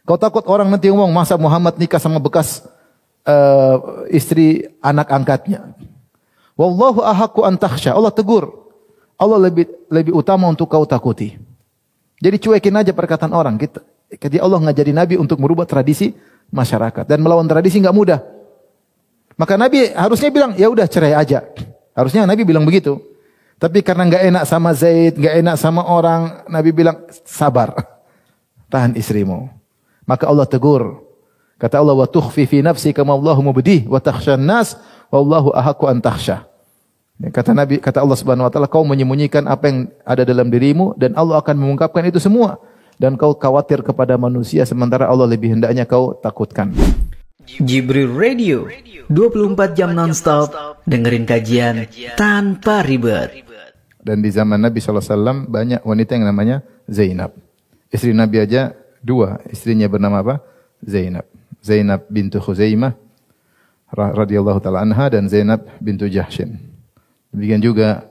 Kau takut orang nanti ngomong masa Muhammad nikah sama bekas istri anak angkatnya. Wallahu ahaqqu an takhsha. Allah tegur. Allah lebih utama untuk kau takuti. Jadi cuekin aja perkataan orang. Jadi Allah ngajari Nabi untuk merubah tradisi masyarakat dan melawan tradisi enggak mudah. Maka Nabi harusnya bilang, ya udah cerai aja. Harusnya Nabi bilang begitu. Tapi karena enggak enak sama Zaid, enggak enak sama orang, Nabi bilang sabar. Tahan istrimu. Maka Allah tegur. Kata Allah, wa tukhfi fi nafsika ma Allahu mubdih wa takhshan nas wallahu ahaqqu an takhsha. Kata Nabi, kata Allah Subhanahu wa taala, kau menyembunyikan apa yang ada dalam dirimu dan Allah akan mengungkapkan itu semua. Dan kau khawatir kepada manusia sementara Allah lebih hendaknya kau takutkan. Jibril Radio, 24 jam nonstop, dengerin kajian tanpa ribet. Dan di zaman Nabi SAW banyak wanita yang namanya Zainab. Istri Nabi aja 2, istrinya bernama apa? Zainab. Zainab bintu Khuzaimah radhiyallahu taala anha dan Zainab bintu Jahshin. Demikian juga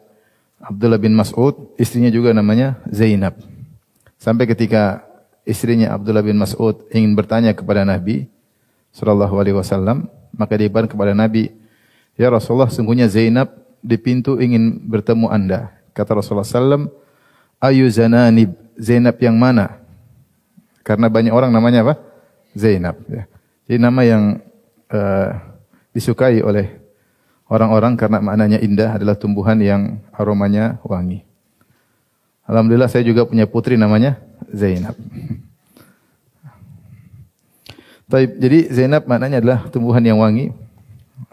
Abdullah bin Mas'ud, istrinya juga namanya Zainab. Sampai ketika istrinya Abdullah bin Mas'ud ingin bertanya kepada Nabi sallallahu alaihi wasallam, maka dia berkata kepada Nabi, "Ya Rasulullah, sungguhnya Zainab di pintu ingin bertemu Anda." Kata Rasulullah sallam, "Ayu zananib, Zainab yang mana?" Karena banyak orang namanya apa? Zainab. Ya. Jadi nama yang disukai oleh orang-orang karena maknanya indah adalah tumbuhan yang aromanya wangi. Alhamdulillah saya juga punya putri namanya Zainab. Jadi Zainab maknanya adalah tumbuhan yang wangi,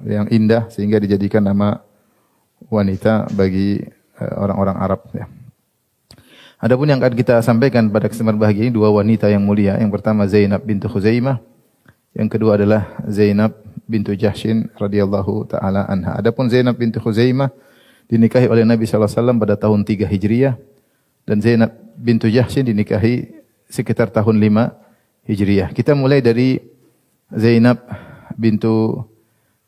yang indah sehingga dijadikan nama wanita bagi orang-orang Arab. Ya. Adapun yang akan kita sampaikan pada kesempatan bahagia ini 2 wanita yang mulia. Yang pertama Zainab bintu Khuzaimah, yang kedua adalah Zainab bintu Jahshin radhiyallahu taala anha. Adapun Zainab bintu Khuzaimah dinikahi oleh Nabi sallallahu alaihi wasallam pada tahun 3 Hijriah dan Zainab bintu Jahshin dinikahi sekitar tahun 5 Hijriah. Kita mulai dari Zainab bintu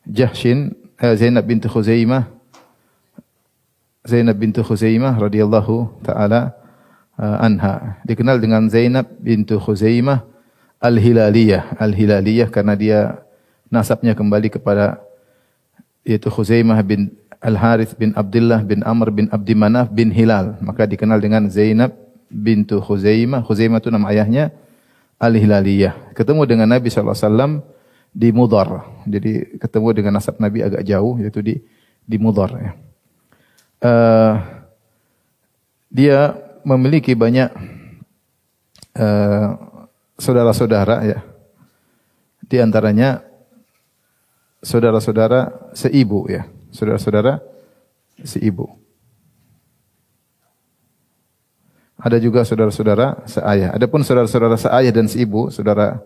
Jahshin, Zainab bintu Khuzaimah. Zainab bintu Khuzaimah radhiyallahu taala anha. Dikenal dengan Zainab bintu Khuzaimah Al-Hilaliyah. Al-Hilaliyah karena dia nasabnya kembali kepada yaitu Khuzaimah bin Al-Harith bin Abdullah bin Amr bin Abdi Manaf bin Hilal. Maka dikenal dengan Zainab bintu Khuzaimah. Khuzaimah itu nama ayahnya. Al-Hilaliyah. Ketemu dengan Nabi SAW di Mudhar. Jadi ketemu dengan nasab Nabi agak jauh, yaitu di Mudhar. Ya. Dia memiliki banyak saudara-saudara. Ya. Di antaranya saudara-saudara seibu. Ya. Saudara-saudara seibu. Ada juga saudara-saudara seayah. Adapun saudara-saudara seayah dan seibu, saudara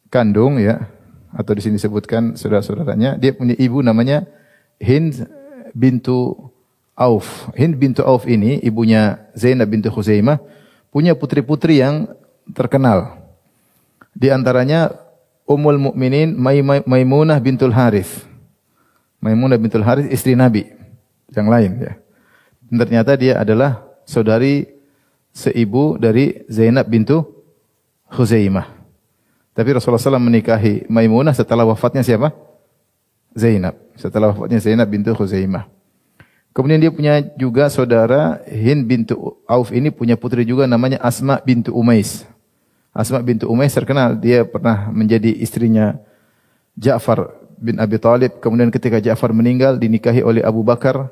kandung ya, atau di sini disebutkan saudara-saudaranya, dia punya ibu namanya Hind bintu Auf. Hind bintu Auf ini ibunya Zainab bintu Khuzaimah punya putri-putri yang terkenal. Di antaranya Ummul Mukminin Maimunah bintul Harith. Maimunah bintul Harith istri Nabi. Yang lain ya. Ternyata dia adalah saudari seibu dari Zainab bintu Khuzaimah. Tapi Rasulullah SAW menikahi Maimunah setelah wafatnya siapa? Zainab. Setelah wafatnya Zainab bintu Khuzaimah. Kemudian dia punya juga saudara Hind bintu Auf ini punya putri juga namanya Asma bintu Umais. Asma bintu Umais terkenal. Dia pernah menjadi istrinya Ja'far bin Abi Thalib. Kemudian ketika Ja'far meninggal dinikahi oleh Abu Bakar.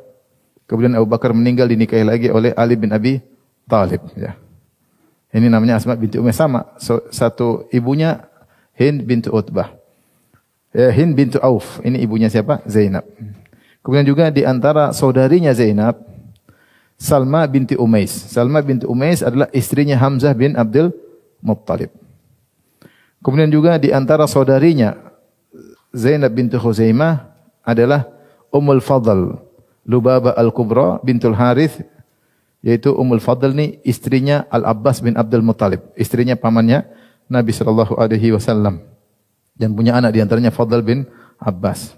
Kemudian Abu Bakar meninggal dinikahi lagi oleh Ali bin Abi Thalib. Ya. Ini namanya Asma binti Umais sama. Satu ibunya Hind bintu Utbah. Hind bintu Auf. Ini ibunya siapa? Zainab. Kemudian juga di antara saudarinya Zainab, Salma binti Umais. Salma binti Umais adalah istrinya Hamzah bin Abdul Muttalib. Kemudian juga di antara saudarinya Zainab bintu Khuzaimah adalah Ummul Fadl. Lubabah Al-Kubra bintul Harith, yaitu Ummul Fadl ini istrinya Al-Abbas bin Abdul Muttalib, istrinya pamannya Nabi sallallahu alaihi wasallam. Dan punya anak di antaranya Fadl bin Abbas.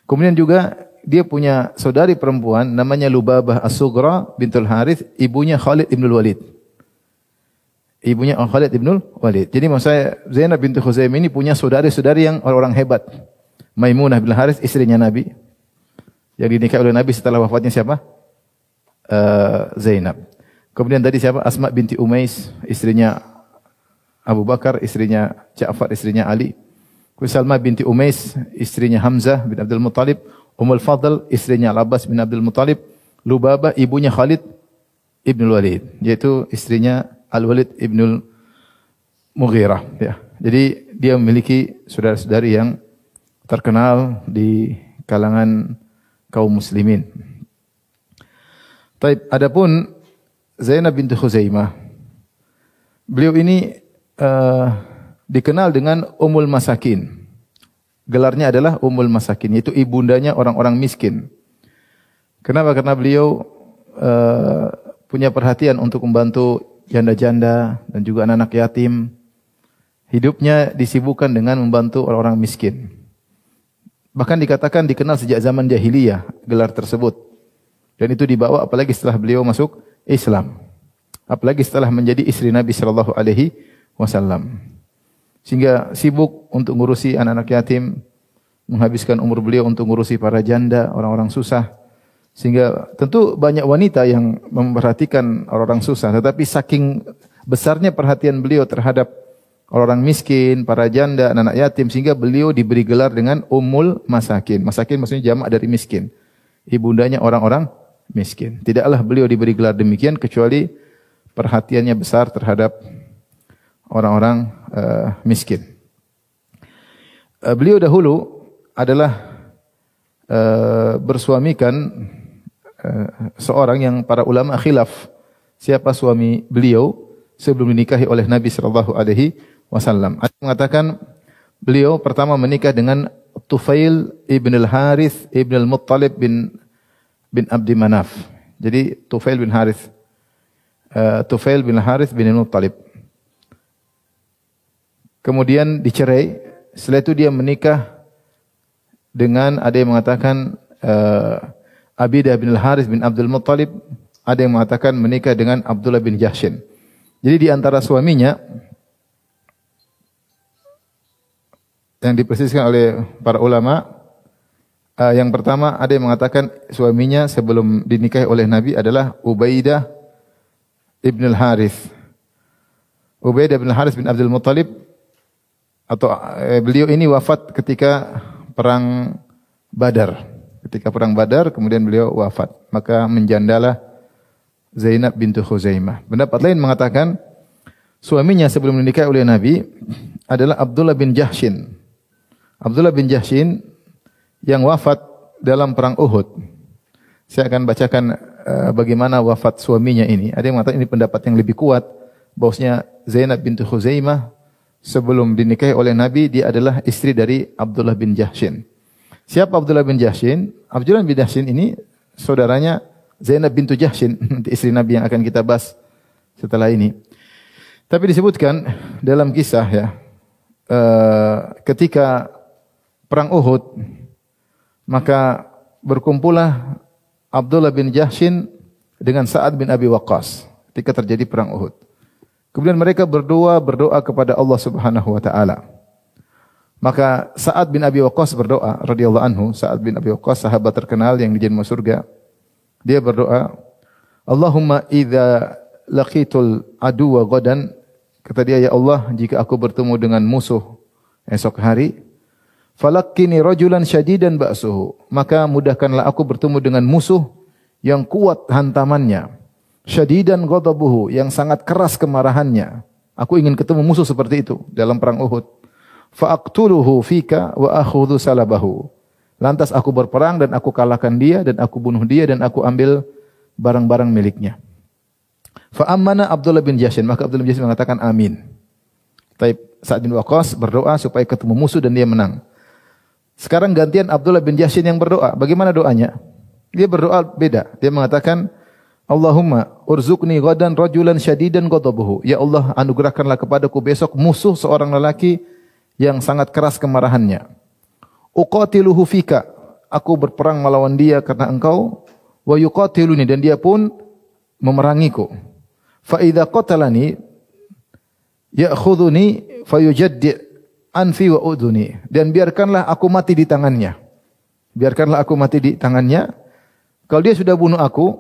Kemudian juga dia punya saudari perempuan namanya Lubabah As-Sughra bintul Harith, ibunya Khalid ibn Walid. ibunya Khalid ibnul Walid. Jadi maksud saya Zainab bintu Khuzaimah ini punya saudari-saudari yang orang-orang hebat. Maimunah bin Haris istrinya Nabi. Yang dinikahi oleh Nabi setelah wafatnya siapa? Zainab. Kemudian tadi siapa? Asma binti Umais, istrinya Abu Bakar, istrinya Ja'far, istrinya Ali. Salma binti Umais, istrinya Hamzah bin Abdul Muttalib. Ummul Fadl, istrinya Al-Abbas bin Abdul Muttalib. Lubabah, ibunya Khalid ibnul Walid, yaitu istrinya Al-Walid ibnul Mughirah. Ya. Jadi dia memiliki saudara-saudari yang terkenal di kalangan kaum muslimin. Taib, adapun Zainab bintu Khuzaimah, beliau ini dikenal dengan Ummul Masakin. Gelarnya adalah Ummul Masakin, yaitu ibundanya orang-orang miskin. Kenapa? Karena beliau punya perhatian untuk membantu janda-janda dan juga anak-anak yatim. Hidupnya disibukkan dengan membantu orang-orang miskin. Bahkan dikatakan dikenal sejak zaman jahiliyah gelar tersebut. Dan itu dibawa apalagi setelah beliau masuk Islam. Apalagi setelah menjadi istri Nabi sallallahu alaihi wasallam. Sehingga sibuk untuk ngurusi anak-anak yatim, menghabiskan umur beliau untuk ngurusi para janda, orang-orang susah. Sehingga tentu banyak wanita yang memperhatikan orang-orang susah, tetapi saking besarnya perhatian beliau terhadap orang-orang miskin, para janda, anak-anak yatim, sehingga beliau diberi gelar dengan Ummul Masakin. Masakin maksudnya jamak dari miskin. Ibundanya orang-orang miskin. Tidaklah beliau diberi gelar demikian kecuali perhatiannya besar terhadap orang-orang miskin. Beliau dahulu adalah bersuamikan seorang yang para ulama khilaf siapa suami beliau sebelum dinikahi oleh Nabi sallallahu alaihi wasallam. Ada yang mengatakan beliau pertama menikah dengan Tufail ibn al-Harith ibn al-Muttalib bin Abdi Manaf. Jadi Tufail bin Harith bin al-Muttalib. Kemudian dicerai. Setelah itu dia menikah dengan, ada yang mengatakan Abidah bin al-Harith bin Abdul Muttalib, ada yang mengatakan menikah dengan Abdullah bin Jahshin. Jadi di antara suaminya yang dipersiskan oleh para ulama, yang pertama ada yang mengatakan suaminya sebelum dinikahi oleh Nabi adalah Ubaidah ibn al-Harith. Ubaidah bin al-Harith bin Abdul Muttalib, atau beliau ini wafat ketika perang Badar. Ketika perang Badar, kemudian beliau wafat. Maka menjandalah Zainab bintu Khuzaimah. Pendapat lain mengatakan suaminya sebelum dinikahi oleh Nabi adalah Abdullah bin Jahshin. Abdullah bin Jahshin yang wafat dalam perang Uhud. Saya akan bacakan bagaimana wafat suaminya ini. Ada yang mengatakan ini pendapat yang lebih kuat, bahwasanya Zainab bintu Khuzaimah sebelum dinikahi oleh Nabi dia adalah istri dari Abdullah bin Jahshin. Siapa Abdullah bin Jahshin? Abdullah bin Jahshin ini saudaranya Zainab bintu Jahshin, istri Nabi yang akan kita bahas setelah ini. Tapi disebutkan dalam kisah ya, ketika perang Uhud, maka berkumpullah Abdullah bin Jahshin dengan Sa'ad bin Abi Waqqas ketika terjadi perang Uhud. Kemudian mereka berdoa kepada Allah Subhanahu wa taala. Maka Sa'ad bin Abi Waqqas berdoa radhiyallahu anhu, Sa'ad bin Abi Waqqas sahabat terkenal yang dijamin masuk surga. Dia berdoa, Allahumma idza laqitul aduwa ghadan, kata dia, ya Allah, jika aku bertemu dengan musuh esok hari, falaqqini rajulan syadidan ba'suhu, maka mudahkanlah aku bertemu dengan musuh yang kuat hantamannya, syadidan ghadabuhu, yang sangat keras kemarahannya. Aku ingin ketemu musuh seperti itu dalam perang Uhud. Fa'aqtuluhu fika wa akhudhu salabahu. Lantas aku berperang dan aku kalahkan dia dan aku bunuh dia dan aku ambil barang-barang miliknya. Fa'ammana Abdullah bin Jahshin, maka Abdullah bin Jahshin mengatakan amin. Taib Sa'ad bin Waqqas berdoa supaya ketemu musuh dan dia menang. Sekarang gantian Abdullah bin Jahshin yang berdoa. Bagaimana doanya? Dia berdoa beda. Dia mengatakan, Allahumma urzuqni ghadan rajulan syadidan ghadabuhu. Ya Allah, anugerahkanlah kepadaku besok musuh seorang lelaki yang sangat keras kemarahannya. Uqatiluhu fika, aku berperang melawan dia karena engkau, wa yuqatiluni, dan dia pun memerangiku. Fa idza qatalani, ya'khudhuni fayujaddi anfi wa udhuni, dan biarkanlah aku mati di tangannya. Biarkanlah aku mati di tangannya. Kalau dia sudah bunuh aku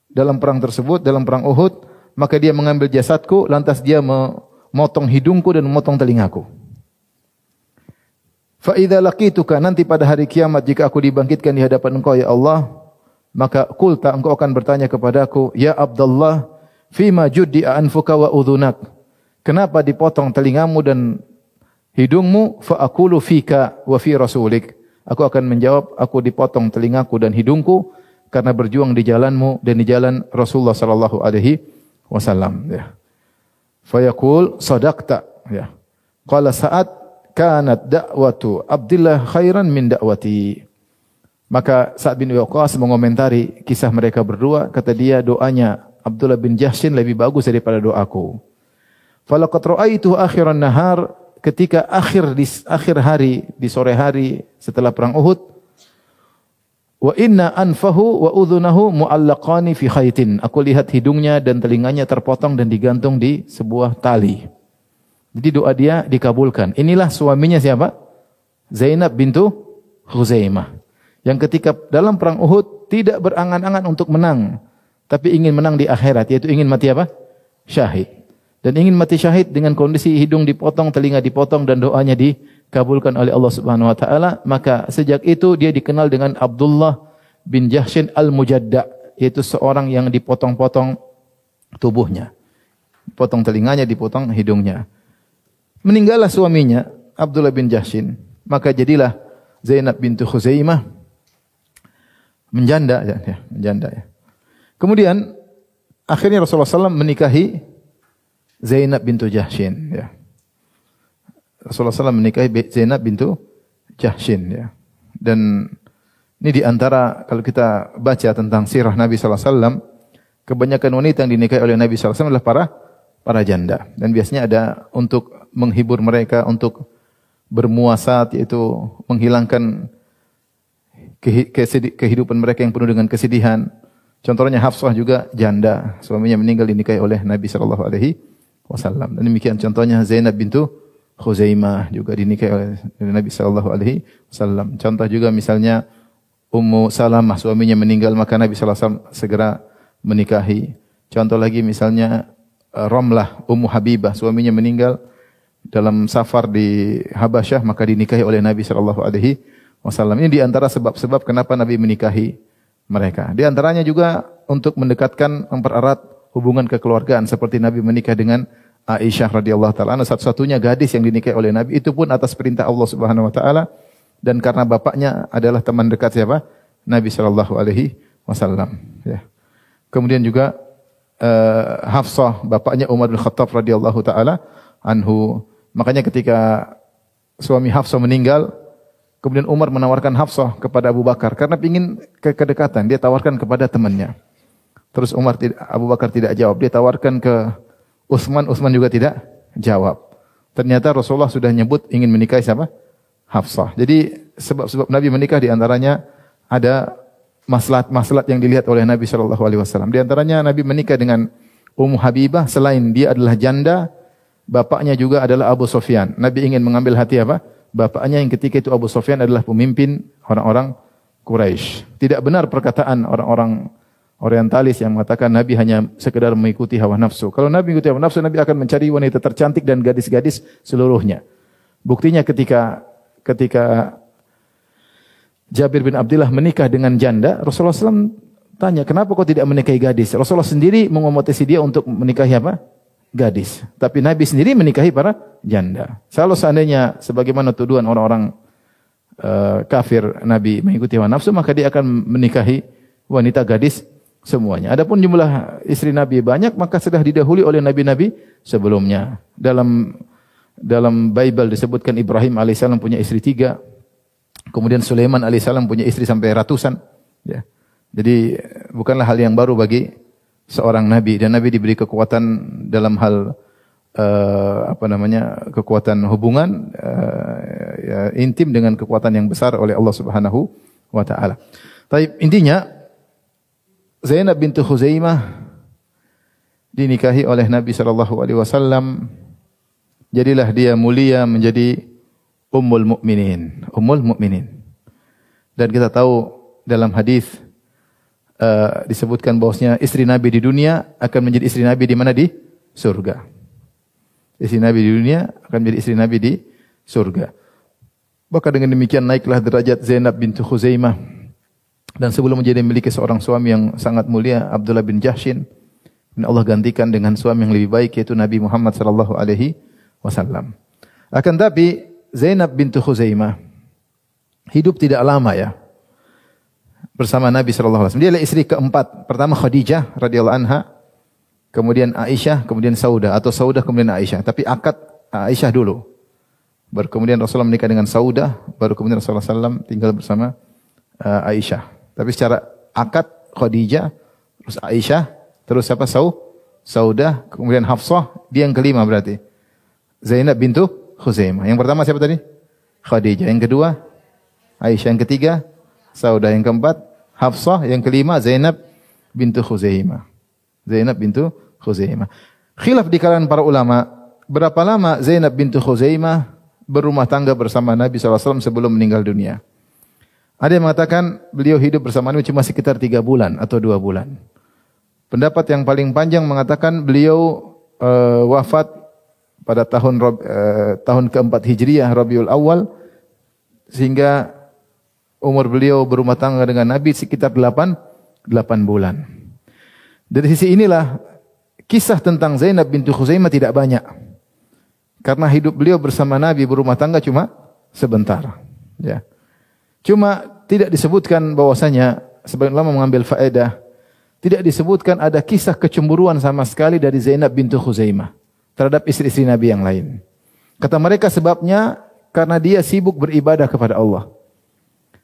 dalam perang tersebut, dalam perang Uhud, maka dia mengambil jasadku, lantas dia memotong hidungku dan memotong telingaku. Fa idza laqituka, nanti pada hari kiamat jika aku dibangkitkan di hadapan Engkau ya Allah, maka qulta, engkau akan bertanya kepadaku, ya Abdullah, fima juddi'a anfuka wa udhunak. Kenapa dipotong telingamu dan hidungmu? Fa aqulu fika wa fi rasulik. Aku akan menjawab, aku dipotong telingaku dan hidungku karena berjuang di jalanmu dan di jalan Rasulullah sallallahu alaihi wasallam. Ya. Fa yaqul sadaqta. Ya. Qala Sa'ad, kanat da'watu Abdullah khairan min da'wati. Maka Sa'ad bin Waqqas mengomentari kisah mereka berdua, kata dia, doanya Abdullah bin Jahshin lebih bagus daripada doaku. Falaqad ra'aitu akhiran nahar, ketika akhir hari, di sore hari setelah perang Uhud, wa inna anfahu wa udhunahu mu'allaqani fi khaytin. Aku lihat hidungnya dan telinganya terpotong dan digantung di sebuah tali. Jadi doa dia dikabulkan. Inilah suaminya siapa? Zainab bintu Khuzaimah. Yang ketika dalam perang Uhud tidak berangan-angan untuk menang, tapi ingin menang di akhirat, yaitu ingin mati apa? Syahid. Dan ingin mati syahid dengan kondisi hidung dipotong, telinga dipotong, dan doanya dikabulkan oleh Allah Subhanahu wa taala. Maka sejak itu dia dikenal dengan Abdullah bin Jahshin al-Mujadda, yaitu seorang yang dipotong-potong tubuhnya. Potong telinganya, dipotong hidungnya. Meninggallah suaminya Abdullah bin Jahshin, maka jadilah Zainab bintu Khuzaimah menjanda ya. Kemudian akhirnya Rasulullah SAW menikahi Zainab bintu Jahshin ya. Rasulullah SAW menikahi Zainab bintu Jahshin ya. Dan ini di antara, kalau kita baca tentang sirah Nabi SAW, kebanyakan wanita yang dinikahi oleh Nabi SAW adalah para janda. Dan biasanya ada untuk menghibur mereka, untuk bermuasat, yaitu menghilangkan kehidupan mereka yang penuh dengan kesedihan. Contohnya Hafsah juga janda, suaminya meninggal dinikahi oleh Nabi sallallahu alaihi wasallam. Dan demikian contohnya Zainab bintu Khuzaimah juga dinikahi oleh Nabi sallallahu alaihi wasallam. Contoh juga misalnya Ummu Salamah, suaminya meninggal maka Nabi sallallahu alaihi wasallam segera menikahi. Contoh lagi misalnya Ramlah Ummu Habibah, suaminya meninggal dalam safar di Habasyah maka dinikahi oleh Nabi sallallahu alaihi wasallam. Ini di antara sebab-sebab kenapa Nabi menikahi mereka. Di antaranya juga untuk mendekatkan, mempererat hubungan kekeluargaan, seperti Nabi menikah dengan Aisyah radhiyallahu taala, satu-satunya gadis yang dinikahi oleh Nabi, itu pun atas perintah Allah Subhanahu wa taala dan karena bapaknya adalah teman dekat siapa? Nabi sallallahu alaihi wasallam, ya. Kemudian juga Hafsah, bapaknya Umar bin Khattab radhiyallahu taala anhu. Makanya ketika suami Hafsah meninggal, kemudian Umar menawarkan Hafsah kepada Abu Bakar karena ingin kedekatan, dia tawarkan kepada temannya. Terus Abu Bakar tidak jawab, dia tawarkan ke Utsman juga tidak jawab. Ternyata Rasulullah sudah nyebut ingin menikahi siapa? Hafsah. Jadi sebab-sebab Nabi menikah di antaranya ada maslahat-maslahat yang dilihat oleh Nabi sallallahu alaihi wasallam. Di antaranya Nabi menikah dengan Ummu Habibah, selain dia adalah janda, bapaknya juga adalah Abu Sufyan. Nabi ingin mengambil hati apa? Bapaknya yang ketika itu Abu Sufyan adalah pemimpin orang-orang Quraisy. Tidak benar perkataan orang-orang orientalis yang mengatakan Nabi hanya sekedar mengikuti hawa nafsu. Kalau Nabi mengikuti hawa nafsu, Nabi akan mencari wanita tercantik dan gadis-gadis seluruhnya. Buktinya ketika Jabir bin Abdullah menikah dengan janda, Rasulullah SAW tanya, kenapa kau tidak menikahi gadis? Rasulullah sendiri mengomentasi dia untuk menikahi apa? Gadis. Tapi Nabi sendiri menikahi para janda. Kalau seandainya sebagaimana tuduhan orang-orang kafir Nabi mengikuti hawa nafsu, maka dia akan menikahi wanita gadis semuanya. Adapun jumlah istri Nabi banyak, maka sudah didahului oleh nabi-nabi sebelumnya. Dalam Bible disebutkan Ibrahim alaihissalam punya istri 3. Kemudian Sulaiman alaihissalam punya istri sampai ratusan. Ya. Jadi bukanlah hal yang baru bagi seorang nabi, dan Nabi diberi kekuatan dalam hal kekuatan hubungan intim dengan kekuatan yang besar oleh Allah Subhanahu wa taala. Tapi intinya Zainab bintu Khuzaimah dinikahi oleh Nabi sallallahu alaihi wasallam jadilah dia mulia menjadi ummul mukminin, ummul mukminin. Dan kita tahu dalam hadis disebutkan bahwasanya istri Nabi di dunia akan menjadi istri Nabi di mana? Di surga. Istri Nabi di dunia akan menjadi istri Nabi di surga. Maka dengan demikian naiklah derajat Zainab bintu Khuzaimah. Dan sebelum menjadi memiliki seorang suami yang sangat mulia, Abdullah bin Jahshin, dan Allah gantikan dengan suami yang lebih baik, yaitu Nabi Muhammad sallallahu alaihi wasallam. Akan tapi Zainab bintu Khuzaimah hidup tidak lama ya bersama Nabi sallallahu alaihi wasallam. Dia adalah istri keempat. Pertama Khadijah radhiyallahu anha, kemudian Aisyah, kemudian Saudah, atau Saudah kemudian Aisyah. Tapi akad Aisyah dulu. Baru kemudian Rasulullah menikah dengan Saudah, baru kemudian Rasulullah SAW tinggal bersama Aisyah. Tapi secara akad Khadijah, terus Aisyah, terus siapa? Saudah, kemudian Hafsah, dia yang kelima berarti. Zainab bintu Khuzaimah. Yang pertama siapa tadi? Khadijah. Yang kedua Aisyah. Yang ketiga Saudah. Yang keempat Hafsah. Yang kelima Zainab bintu Khuzaimah. Zainab bintu Khuzaimah. Khilaf di kalangan para ulama, berapa lama Zainab bintu Khuzaimah berumah tangga bersama Nabi SAW sebelum meninggal dunia. Ada yang mengatakan beliau hidup bersama Nabi cuma sekitar 3 bulan atau 2 bulan. Pendapat yang paling panjang mengatakan beliau wafat pada tahun keempat Hijriyah, Rabiul Awal, sehingga umur beliau berumah tangga dengan Nabi sekitar 8 bulan. Dari sisi inilah kisah tentang Zainab bintu Khuzaimah tidak banyak. Karena hidup beliau bersama Nabi berumah tangga cuma sebentar. Ya. Cuma tidak disebutkan bahwasanya, sebagian ulama mengambil faedah, tidak disebutkan ada kisah kecemburuan sama sekali dari Zainab bintu Khuzaimah terhadap istri-istri Nabi yang lain. Kata mereka sebabnya karena dia sibuk beribadah kepada Allah.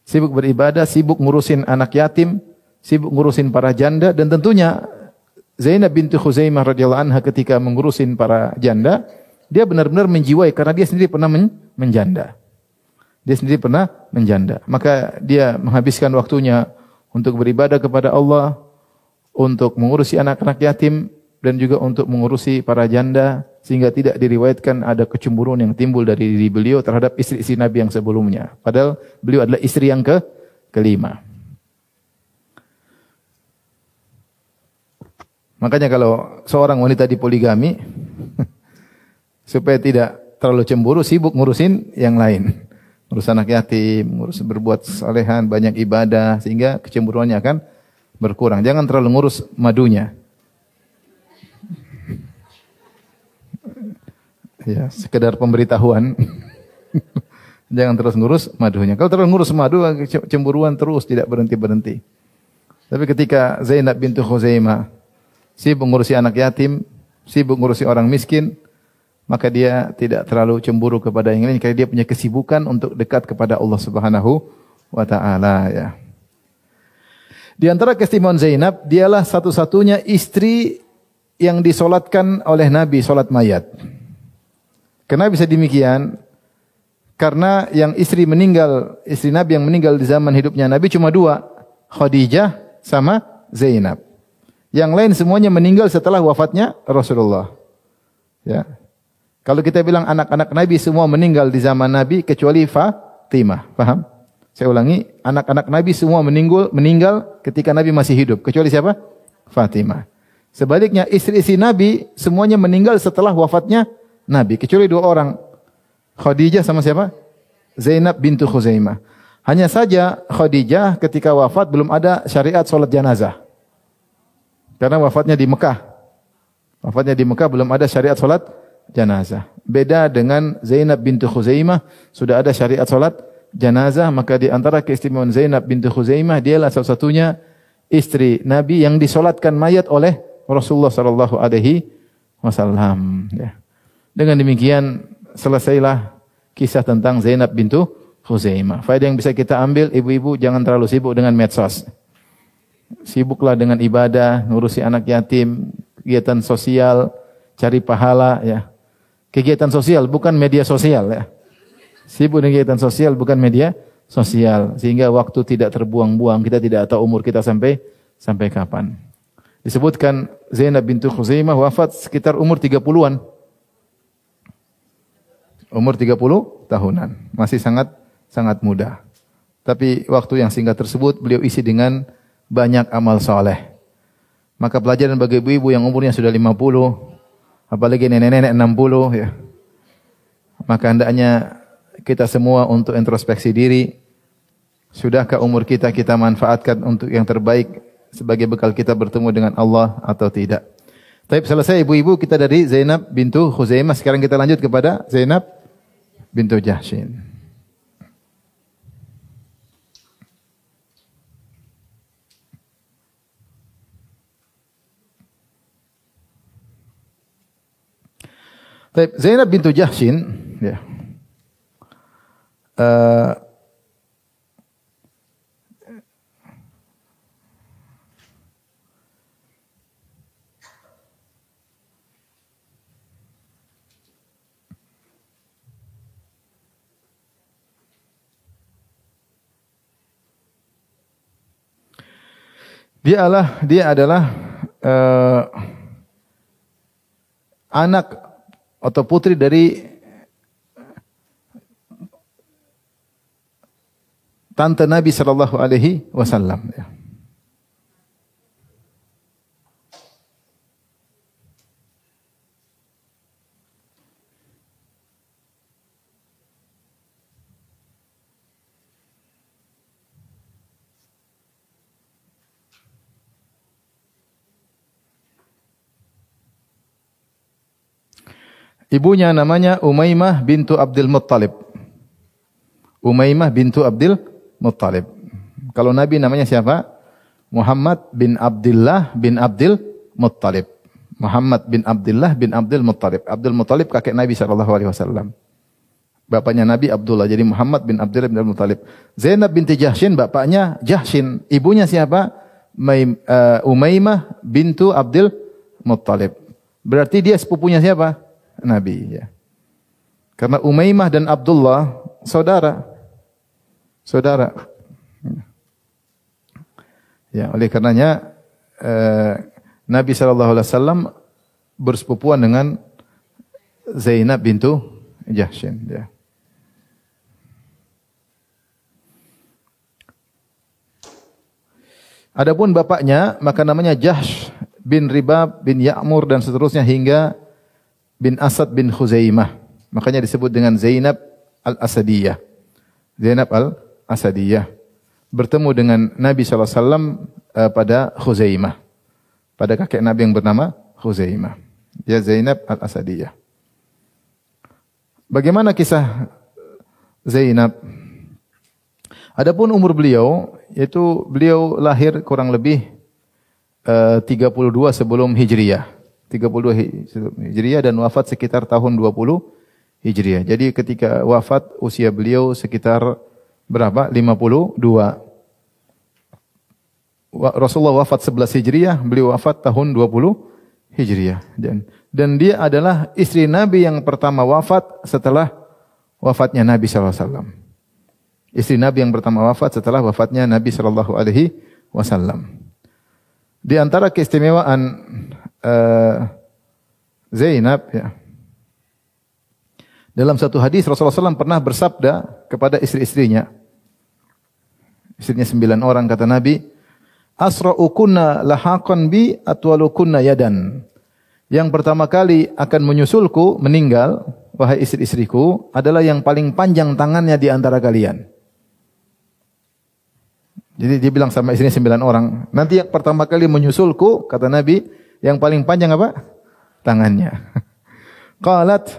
Sibuk beribadah, sibuk ngurusin anak yatim, sibuk ngurusin para janda, dan tentunya Zainab bintu Khuzaimah radhiyallahu anha ketika mengurusin para janda, dia benar-benar menjiwai karena dia sendiri pernah menjanda. Dia sendiri pernah menjanda. Maka dia menghabiskan waktunya untuk beribadah kepada Allah, untuk mengurusi anak-anak yatim, dan juga untuk mengurusi para janda, sehingga tidak diriwayatkan ada kecemburuan yang timbul dari diri beliau terhadap istri-istri Nabi yang sebelumnya. Padahal beliau adalah istri yang kelima. Makanya kalau seorang wanita dipoligami, supaya tidak terlalu cemburu, sibuk ngurusin yang lain. Ngurus anak yatim, ngurus berbuat salehan, banyak ibadah, sehingga kecemburuannya akan berkurang. Jangan terlalu ngurus madunya. Ya, sekedar pemberitahuan. Jangan terus ngurus madunya. Kalau terus ngurus madu, cemburuan terus, tidak berhenti-berhenti. Tapi ketika Zainab bintu Khuzaimah sibuk ngurusi anak yatim, sibuk ngurusi orang miskin, maka dia tidak terlalu cemburu kepada yang lain karena dia punya kesibukan untuk dekat kepada Allah Subhanahu wa taala ya. Di antara keistimewaan Zainab, dialah satu-satunya istri yang disolatkan oleh Nabi solat mayat. Kenapa bisa demikian? Karena yang istri Nabi yang meninggal di zaman hidupnya Nabi cuma 2, Khadijah sama Zainab. Yang lain semuanya meninggal setelah wafatnya Rasulullah. Ya. Kalau kita bilang anak-anak Nabi semua meninggal di zaman Nabi kecuali Fatimah, paham? Saya ulangi, anak-anak Nabi semua meninggal ketika Nabi masih hidup, kecuali siapa? Fatimah. Sebaliknya istri-istri Nabi semuanya meninggal setelah wafatnya Nabi, kecuali 2 orang. Khadijah sama siapa? Zainab bintu Khuzaimah. Hanya saja Khadijah ketika wafat belum ada syariat salat janazah. Karena wafatnya di Mekah. Wafatnya di Mekah belum ada syariat salat janazah. Beda dengan Zainab bintu Khuzaimah, sudah ada syariat salat janazah. Maka di antara keistimewaan Zainab bintu Khuzaimah, dialah salah satunya istri Nabi yang disolatkan mayat oleh Rasulullah sallallahu alaihi wasallam. Ya. Dengan demikian selesailah kisah tentang Zainab bintu Khuzaimah. Faedah yang bisa kita ambil, ibu-ibu jangan terlalu sibuk dengan medsos. Sibuklah dengan ibadah, ngurusi anak yatim, kegiatan sosial, cari pahala ya. Kegiatan sosial bukan media sosial ya. Sibuk dengan kegiatan sosial bukan media sosial, sehingga waktu tidak terbuang-buang. Kita tidak tahu umur kita sampai kapan. Disebutkan Zainab bintu Khuzaimah wafat sekitar umur 30-an. Umur 30 tahunan. Masih sangat muda. Tapi waktu yang singkat tersebut beliau isi dengan banyak amal soleh. Maka pelajaran bagi ibu-ibu yang umurnya sudah 50, apalagi nenek-nenek 60 ya. Maka hendaknya kita semua untuk introspeksi diri. Sudahkah umur kita manfaatkan untuk yang terbaik sebagai bekal kita bertemu dengan Allah atau tidak? Tapi selesai ibu-ibu, kita dari Zainab bintu Khuzaimah. Sekarang kita lanjut kepada Zainab bintu Jahshin. Zainab bintu Jahshin, ya. Dia adalah anak atau putri dari tante Nabi sallallahu alaihi wasallam. Ibunya namanya Umaymah bintu Abdul Muttalib. Umaymah bintu Abdul Muttalib. Kalau Nabi namanya siapa? Muhammad bin Abdullah bin Abdul Muttalib. Muhammad bin Abdullah bin Abdul Muttalib. Abdul Muttalib kakek Nabi SAW. Bapaknya Nabi Abdullah. Jadi Muhammad bin Abdullah bin Abdul Muttalib. Zainab binti Jahshin, bapaknya Jahshin. Ibunya siapa? Umaymah bintu Abdul Muttalib. Berarti dia sepupunya siapa? Nabi, ya. Karena Umaymah dan Abdullah saudara. Ya, oleh karenanya Nabi SAW bersepupuan dengan Zainab bintu Jahshin, ya. Adapun bapaknya maka namanya Jahsh bin Ribab bin Ya'mur dan seterusnya hingga bin Asad bin Khuzaimah. Makanya disebut dengan Zainab al-Asadiyah. Zainab al-Asadiyah. Bertemu dengan Nabi SAW pada Khuzaimah. Pada kakek Nabi yang bernama Khuzaimah. Dia Zainab al-Asadiyah. Bagaimana kisah Zainab? Adapun umur beliau, yaitu beliau lahir kurang lebih 32 sebelum Hijriyah. 32 Hijriah dan wafat sekitar tahun 20 Hijriah. Jadi ketika wafat usia beliau sekitar berapa? 52. Rasulullah wafat 11 Hijriah, beliau wafat tahun 20 Hijriah. Dan dia adalah istri Nabi yang pertama wafat setelah wafatnya Nabi SAW. Istri Nabi yang pertama wafat setelah wafatnya Nabi SAW. Di antara keistimewaan Zainab, ya. Dalam satu hadis Rasulullah SAW pernah bersabda kepada istri-istrinya. Istrinya 9 orang, kata Nabi, asra'ukunna lahaqan bi atwalukunna yadan. Yang pertama kali akan menyusulku, meninggal, wahai istri-istriku, adalah yang paling panjang tangannya di antara kalian. Jadi dia bilang sama istrinya 9 orang, nanti yang pertama kali menyusulku, kata Nabi, yang paling panjang apa? Tangannya. Qalat,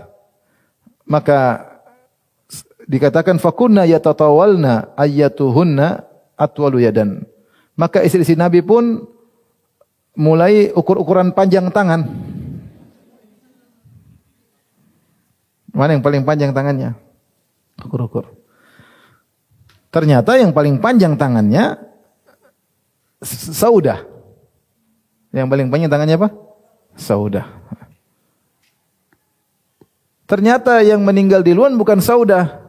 maka dikatakan fakunna yatatawalna ayyatuhunna atwalu yadan. Maka istri-istri Nabi pun mulai ukur-ukuran panjang tangan. Mana yang paling panjang tangannya? Ukur-ukur. Ternyata yang paling panjang tangannya Saudah. Yang paling panjang tangannya apa? Saudah. Ternyata yang meninggal duluan bukan Saudah.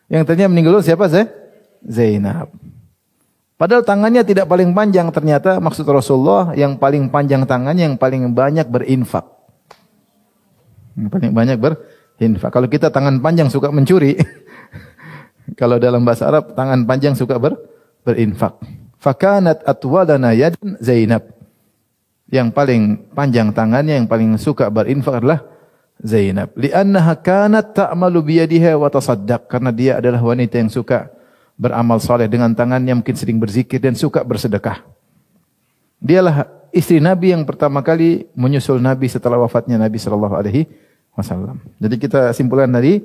Yang ternyata meninggal duluan siapa? Zainab. Padahal tangannya tidak paling panjang. Ternyata maksud Rasulullah yang paling panjang tangannya yang paling banyak berinfak. Yang paling banyak berinfak. Kalau kita tangan panjang suka mencuri. Kalau dalam bahasa Arab tangan panjang suka berinfak. Fakanat atwadana yadan Zainab. Yang paling panjang tangannya, yang paling suka berinfak adalah Zainab. Li'annaha kanat ta'malu biyadiha wa tasaddaq. Karena dia adalah wanita yang suka beramal saleh dengan tangannya, mungkin sering berzikir dan suka bersedekah. Dialah istri Nabi yang pertama kali menyusul Nabi setelah wafatnya Nabi sallallahu alaihi wasallam. Jadi kita simpulkan tadi,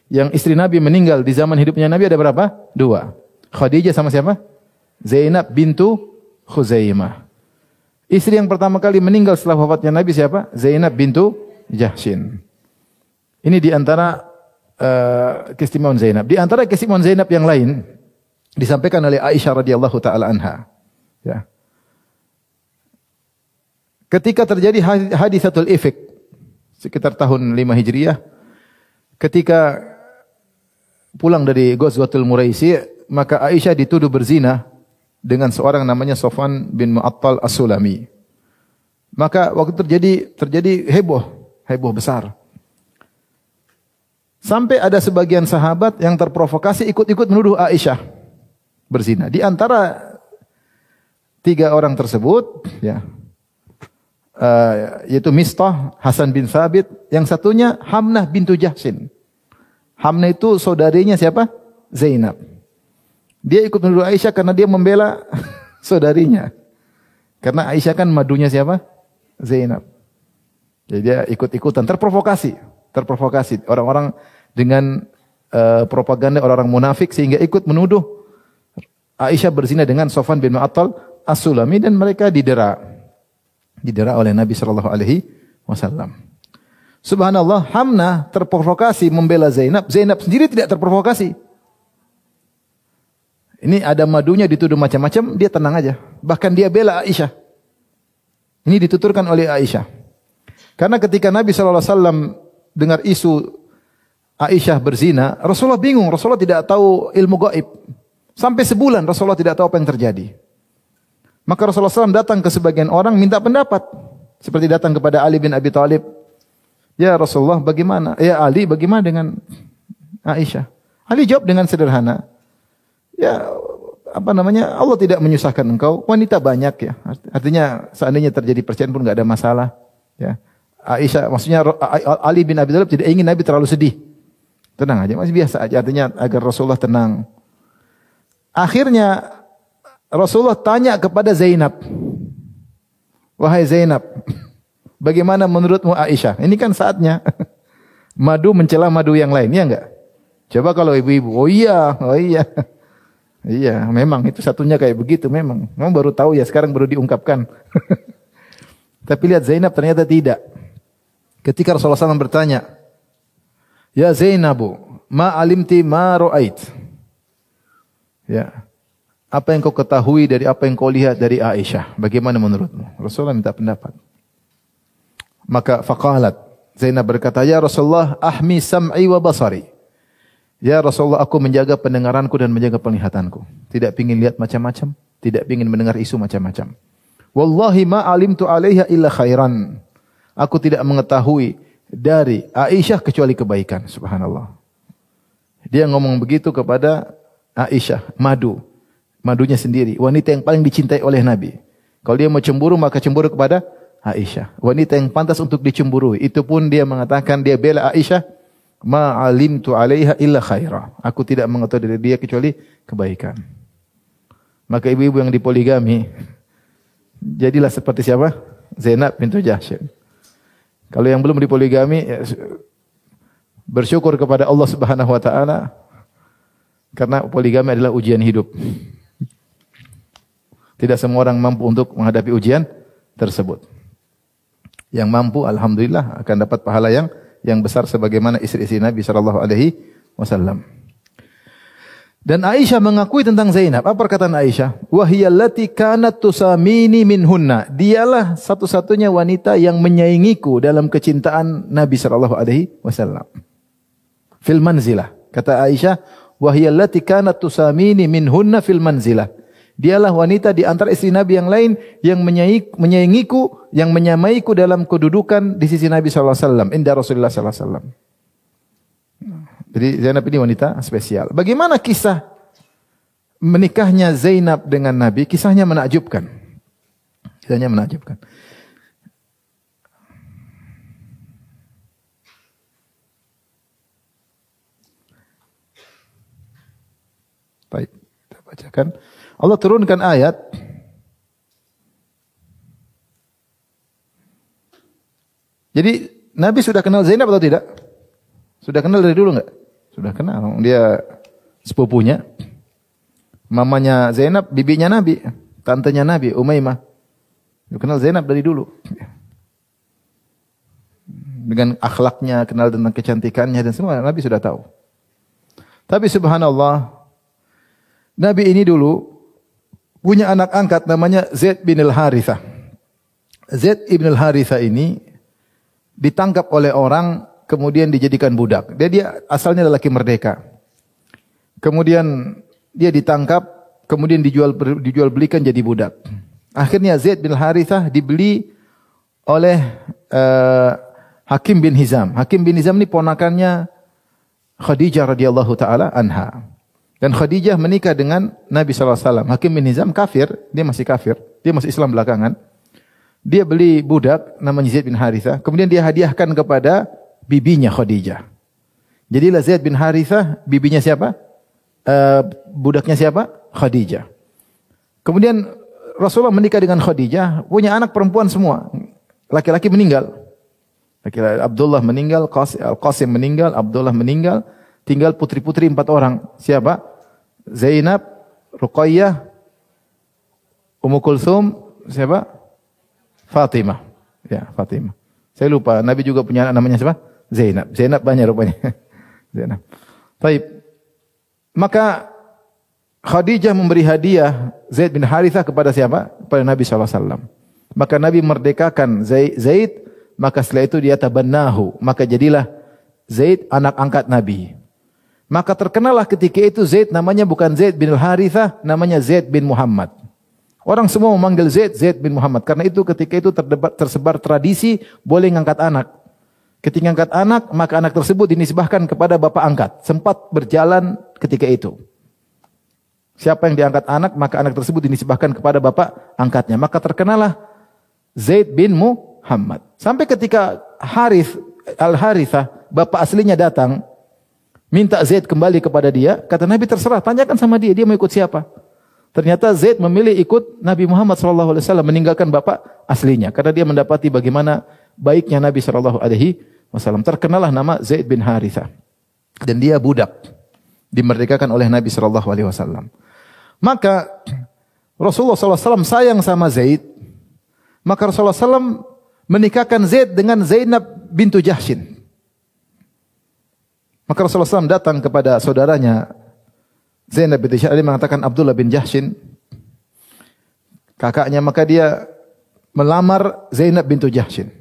yang istri Nabi meninggal di zaman hidupnya Nabi ada berapa? 2. Khadijah sama siapa? Zainab bintu Khuzaimah. Istri yang pertama kali meninggal setelah wafatnya Nabi siapa? Zainab bintu Jahshin. Ini di antara keistimewaan Zainab. Di antara keistimewaan Zainab yang lain disampaikan oleh Aisyah radhiyallahu taala anha. Ya. Ketika terjadi hadisatul ifk sekitar tahun 5 Hijriah, ketika pulang dari Ghazwatul Muraisi, maka Aisyah dituduh berzina dengan seorang namanya Safwan bin Mu'attal As-Sulami. Maka waktu terjadi heboh besar. Sampai ada sebagian sahabat yang terprovokasi ikut-ikut menuduh Aisyah berzina. Di antara 3 orang tersebut, ya, yaitu Mistah, Hasan bin Thabit, yang satunya Hamnah bintu Jahshin. Hamnah itu saudarinya siapa? Zainab. Dia ikut menuduh Aisyah karena dia membela saudarinya. Karena Aisyah kan madunya siapa? Zainab. Jadi dia ikut-ikutan, terprovokasi orang-orang dengan propaganda orang-orang munafik sehingga ikut menuduh Aisyah berzina dengan Safwan bin Mu'attal As-Sulami dan mereka didera oleh Nabi sallallahu alaihi wasallam. Subhanallah, Hamnah terprovokasi membela Zainab, Zainab sendiri tidak terprovokasi. Ini ada madunya dituduh macam-macam, dia tenang aja. Bahkan dia bela Aisyah. Ini dituturkan oleh Aisyah. Karena ketika Nabi sallallahu alaihi wasallam dengar isu Aisyah berzina, Rasulullah bingung, Rasulullah tidak tahu ilmu gaib. Sampai sebulan Rasulullah tidak tahu apa yang terjadi. Maka Rasulullah SAW datang ke sebagian orang minta pendapat. Seperti datang kepada Ali bin Abi Thalib. Ya Rasulullah, bagaimana? Ya Ali, bagaimana dengan Aisyah? Ali jawab dengan sederhana. Ya, Allah tidak menyusahkan engkau. Wanita banyak ya. Artinya seandainya terjadi perceraian pun enggak ada masalah. Ya. Aisyah, maksudnya Ali bin Abi Thalib tidak ingin Nabi terlalu sedih. Tenang aja, masih biasa aja. Artinya agar Rasulullah tenang. Akhirnya Rasulullah tanya kepada Zainab. Wahai Zainab, bagaimana menurutmu Aisyah? Ini kan saatnya madu mencela madu yang lain, ya enggak? Coba kalau ibu-ibu, oh iya. Iya, memang itu satunya kayak begitu memang. Memang baru tahu ya, sekarang baru diungkapkan. Tapi lihat Zainab ternyata tidak. Ketika Rasulullah SAW bertanya, Ya Zainabu, ma alimti ma ra'ait. Ya. Apa yang kau ketahui dari apa yang kau lihat dari Aisyah? Bagaimana menurutmu? Rasulullah minta pendapat. Maka faqalat, Zainab berkata, Ya Rasulullah, ahmi sam'i wa basari. Ya Rasulullah, aku menjaga pendengaranku dan menjaga penglihatanku. Tidak ingin lihat macam-macam, tidak ingin mendengar isu macam-macam. Wallahi ma alimtu alaiha illa khairan. Aku tidak mengetahui dari Aisyah kecuali kebaikan. Subhanallah. Dia ngomong begitu kepada Aisyah, madunya sendiri, wanita yang paling dicintai oleh Nabi. Kalau dia mau cemburu, maka cemburu kepada Aisyah. Wanita yang pantas untuk dicemburui. Itu pun dia mengatakan, dia bela Aisyah, ma alimtu alaiha illa khaira. Aku tidak mengetahui dari dia kecuali kebaikan. Maka ibu-ibu yang dipoligami, jadilah seperti siapa? Zainab bintu Jahshin. Kalau yang belum dipoligami, ya, bersyukur kepada Allah Subhanahu wa taala karena poligami adalah ujian hidup. Tidak semua orang mampu untuk menghadapi ujian tersebut. Yang mampu, alhamdulillah, akan dapat pahala yang besar sebagaimana istri-istri Nabi sallallahu alaihi wasallam. Dan Aisyah mengakui tentang Zainab. Apa perkataan Aisyah? Wahiyallati kanat tusamini minhunna. Dialah satu-satunya wanita yang menyaingiku dalam kecintaan Nabi sallallahu alaihi wasallam. Fil manzilah. Kata Aisyah, wahiyallati kanat tusamini minhunna fil manzilah. Dialah wanita di antara istri Nabi yang lain yang menyaingiku, yang menyamaiku dalam kedudukan di sisi Nabi sallallahu alaihi wasallam, inda Rasulullah sallallahu alaihi wasallam. Jadi Zainab ini wanita spesial. Bagaimana kisah menikahnya Zainab dengan Nabi? Kisahnya menakjubkan. Kisahnya menakjubkan. Baik, kita bacakan. Allah turunkan ayat. Jadi Nabi sudah kenal Zainab atau tidak? Sudah kenal dari dulu enggak? Sudah kenal. Dia sepupunya. Mamanya Zainab, bibinya Nabi. Tantenya Nabi, Umaymah. Dia kenal Zainab dari dulu. Dengan akhlaknya, kenal tentang kecantikannya dan semua Nabi sudah tahu. Tapi subhanallah, Nabi ini dulu punya anak angkat namanya Zaid bin al-Harithah. Zaid bin al-Harithah ini ditangkap oleh orang, kemudian dijadikan budak. Dia asalnya lelaki merdeka. Kemudian dia ditangkap, kemudian dijual belikan jadi budak. Akhirnya Zaid bin al-Harithah dibeli oleh Hakim bin Hizam. Hakim bin Hizam ini ponakannya Khadijah radhiyallahu taala anha. Dan Khadijah menikah dengan Nabi SAW. Hakim bin Hizam kafir, dia masih kafir. Dia masih Islam belakangan. Dia beli budak namanya Zaid bin Harithah. Kemudian dia hadiahkan kepada bibinya Khadijah. Jadilah Zaid bin Harithah, bibinya siapa? Budaknya siapa? Khadijah. Kemudian Rasulullah menikah dengan Khadijah, punya anak perempuan semua. Laki-laki meninggal. Laki-laki Abdullah meninggal, Qasim meninggal, Abdullah meninggal. Tinggal putri-putri 4 orang. Siapa? Zainab, Ruqayyah, Ummu Kulsum, siapa? Fatimah. Ya, Fatimah. Saya lupa, Nabi juga punya anak namanya siapa? Zainab. Zainab banyak rupanya. Zainab. Baik. Maka Khadijah memberi hadiah Zaid bin Harithah kepada siapa? Kepada Nabi SAW. Maka Nabi merdekakan Zaid, maka setelah itu dia tabannahu. Maka jadilah Zaid anak angkat Nabi. Maka terkenalah ketika itu Zaid namanya bukan Zaid bin Harithah, namanya Zaid bin Muhammad. Orang semua memanggil Zaid bin Muhammad. Karena itu ketika itu tersebar tradisi boleh ngangkat anak. Ketika ngangkat anak, maka anak tersebut dinisbahkan kepada bapak angkat. Sempat berjalan ketika itu. Siapa yang diangkat anak, maka anak tersebut dinisbahkan kepada bapak angkatnya. Maka terkenalah Zaid bin Muhammad. Sampai ketika Al-Harithah, bapak aslinya datang, minta Zaid kembali kepada dia. Kata Nabi, terserah, tanyakan sama dia mau ikut siapa. Ternyata Zaid memilih ikut Nabi Muhammad SAW, meninggalkan bapak aslinya. Karena dia mendapati bagaimana baiknya Nabi SAW. Terkenalah nama Zaid bin Harithah. Dan dia budak. Dimerdekakan oleh Nabi SAW. Maka Rasulullah SAW sayang sama Zaid. Maka Rasulullah SAW menikahkan Zaid dengan Zainab bintu Jahshin. Maka Rasulullah SAW datang kepada saudaranya Zainab binti Jahshin, mengatakan Abdullah bin Jahshin, kakaknya, maka dia melamar Zainab bintu Jahshin.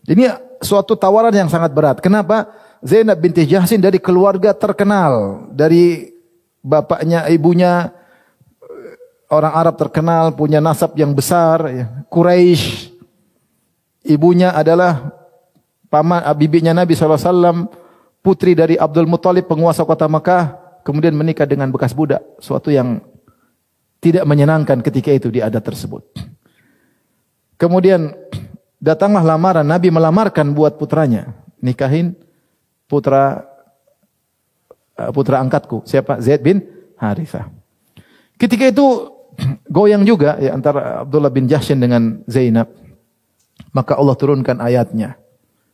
Ini suatu tawaran yang sangat berat. Kenapa? Zainab binti Jahshin dari keluarga terkenal, dari bapaknya, ibunya orang Arab terkenal, punya nasab yang besar, Quraisy. Ibunya adalah bibinya Nabi SAW, putri dari Abdul Muttalib, penguasa kota Mekah. Kemudian menikah dengan bekas budak. Suatu yang tidak menyenangkan ketika itu di adat tersebut. Kemudian datanglah lamaran. Nabi melamarkan buat putranya. Nikahin putra angkatku. Siapa? Zaid bin Harithah. Ketika itu goyang juga ya, antara Abdullah bin Jahshin dengan Zainab. Maka Allah turunkan ayatnya.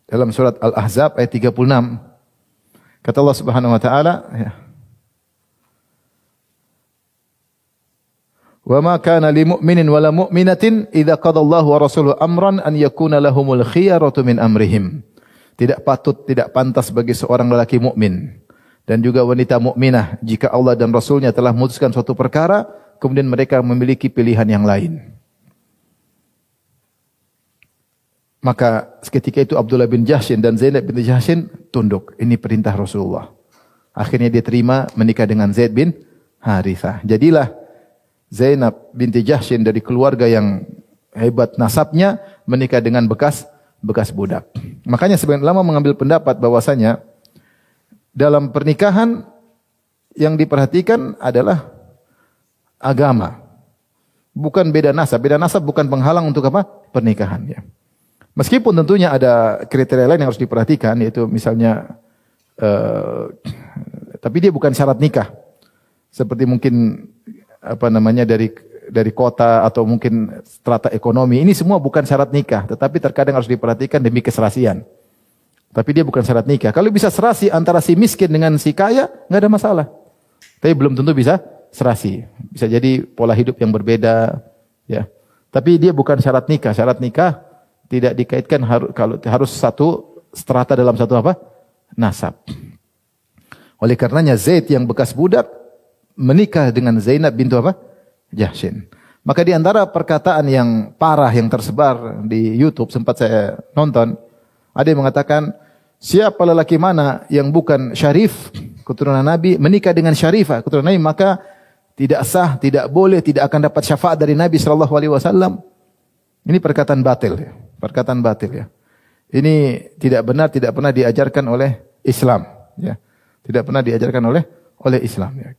Dalam surat Al-Ahzab ayat 36. Kata Allah Subhanahu wa taala, ya. Wa ma kana lil mu'minin wala mu'minatin idza qadallahu wa rasuluhu amran an yakuna lahumul khiyaratu min amrihim. Tidak patut, tidak pantas bagi seorang lelaki mukmin dan juga wanita mukminah jika Allah dan Rasulnya telah memutuskan suatu perkara, kemudian mereka memiliki pilihan yang lain. Maka ketika itu Abdullah bin Jahshin dan Zainab bin Jahshin tunduk. Ini perintah Rasulullah. Akhirnya dia terima menikah dengan Zaid bin Harithah. Jadilah Zainab binti Jahshin dari keluarga yang hebat nasabnya menikah dengan bekas budak. Makanya sebagian ulama mengambil pendapat bahwasanya dalam pernikahan yang diperhatikan adalah agama. Bukan beda nasab. Beda nasab bukan penghalang untuk apa? Pernikahan, ya. Meskipun tentunya ada kriteria lain yang harus diperhatikan, yaitu misalnya tapi dia bukan syarat nikah. Seperti mungkin dari kota atau mungkin strata ekonomi. Ini semua bukan syarat nikah, tetapi terkadang harus diperhatikan demi keserasian. Tapi dia bukan syarat nikah. Kalau bisa serasi antara si miskin dengan si kaya, nggak ada masalah. Tapi belum tentu bisa serasi. Bisa jadi pola hidup yang berbeda, ya. Tapi dia bukan syarat nikah. Syarat nikah tidak dikaitkan harus satu strata dalam satu apa? Nasab. Oleh karenanya Zaid yang bekas budak menikah dengan Zainab bintu apa? Jahshin. Maka di antara perkataan yang parah yang tersebar di YouTube sempat saya nonton, ada yang mengatakan, siapa lelaki mana yang bukan syarif keturunan Nabi menikah dengan syarifah keturunan Nabi, maka tidak sah, tidak boleh, tidak akan dapat syafaat dari Nabi sallallahu alaihi wasallam. Ini perkataan batil, ya. Perkataan batil, ya. Ini tidak benar, tidak pernah diajarkan oleh Islam, ya. Tidak pernah diajarkan oleh Islam, ya.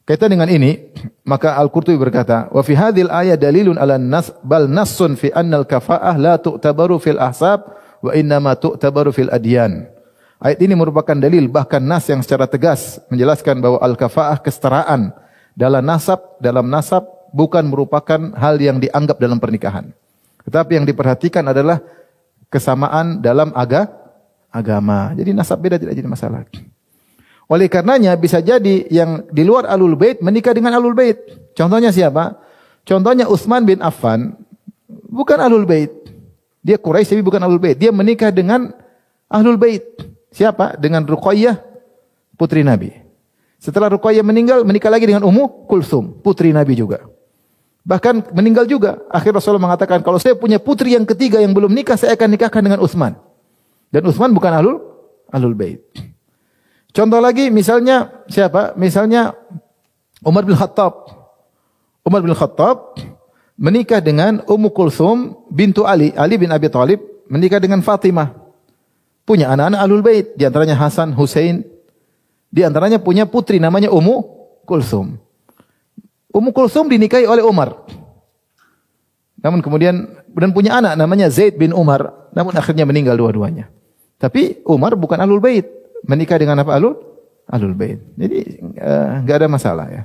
Kaitan dengan ini, maka Al-Qurtubi berkata, wa fi hadhil ayat dalilun ala nas bal nassun fi anna al-kafa'ah la tu'tabaru fil ahsab wa innama tu'tabaru fil adyan. Ayat ini merupakan dalil, bahkan nas yang secara tegas menjelaskan bahwa al-kafa'ah kesetaraan dalam nasab bukan merupakan hal yang dianggap dalam pernikahan. Tetapi yang diperhatikan adalah kesamaan dalam agama. Jadi nasab beda tidak jadi masalah. Oleh karenanya bisa jadi yang di luar Ahlul Bait menikah dengan Ahlul Bait. Contohnya siapa? Contohnya Utsman bin Affan bukan Ahlul Bait. Dia Quraisy tapi bukan Ahlul Bait. Dia menikah dengan Ahlul Bait. Siapa? Dengan Ruqayyah, putri Nabi. Setelah Ruqayyah meninggal, menikah lagi dengan Ummu Kulsum, putri Nabi juga. Bahkan meninggal juga. Akhir Rasulullah mengatakan, kalau saya punya putri yang ketiga yang belum nikah, saya akan nikahkan dengan Utsman. Dan Utsman bukan Ahlul Bait. Contoh lagi misalnya siapa? Misalnya Umar bin Khattab. Umar bin Khattab menikah dengan Ummu Kulsum bintu Ali bin Abi Thalib menikah dengan Fatimah. Punya anak-anak Ahlul Bait, di antaranya Hasan, Husain. Di antaranya punya putri namanya Ummu Kulsum. Ummu Kulsum dinikahi oleh Umar. Namun kemudian punya anak namanya Zaid bin Umar, namun akhirnya meninggal dua-duanya. Tapi Umar bukan Ahlul Bait. Menikah dengan apa? Ahlul Bait. Jadi enggak ada masalah, ya.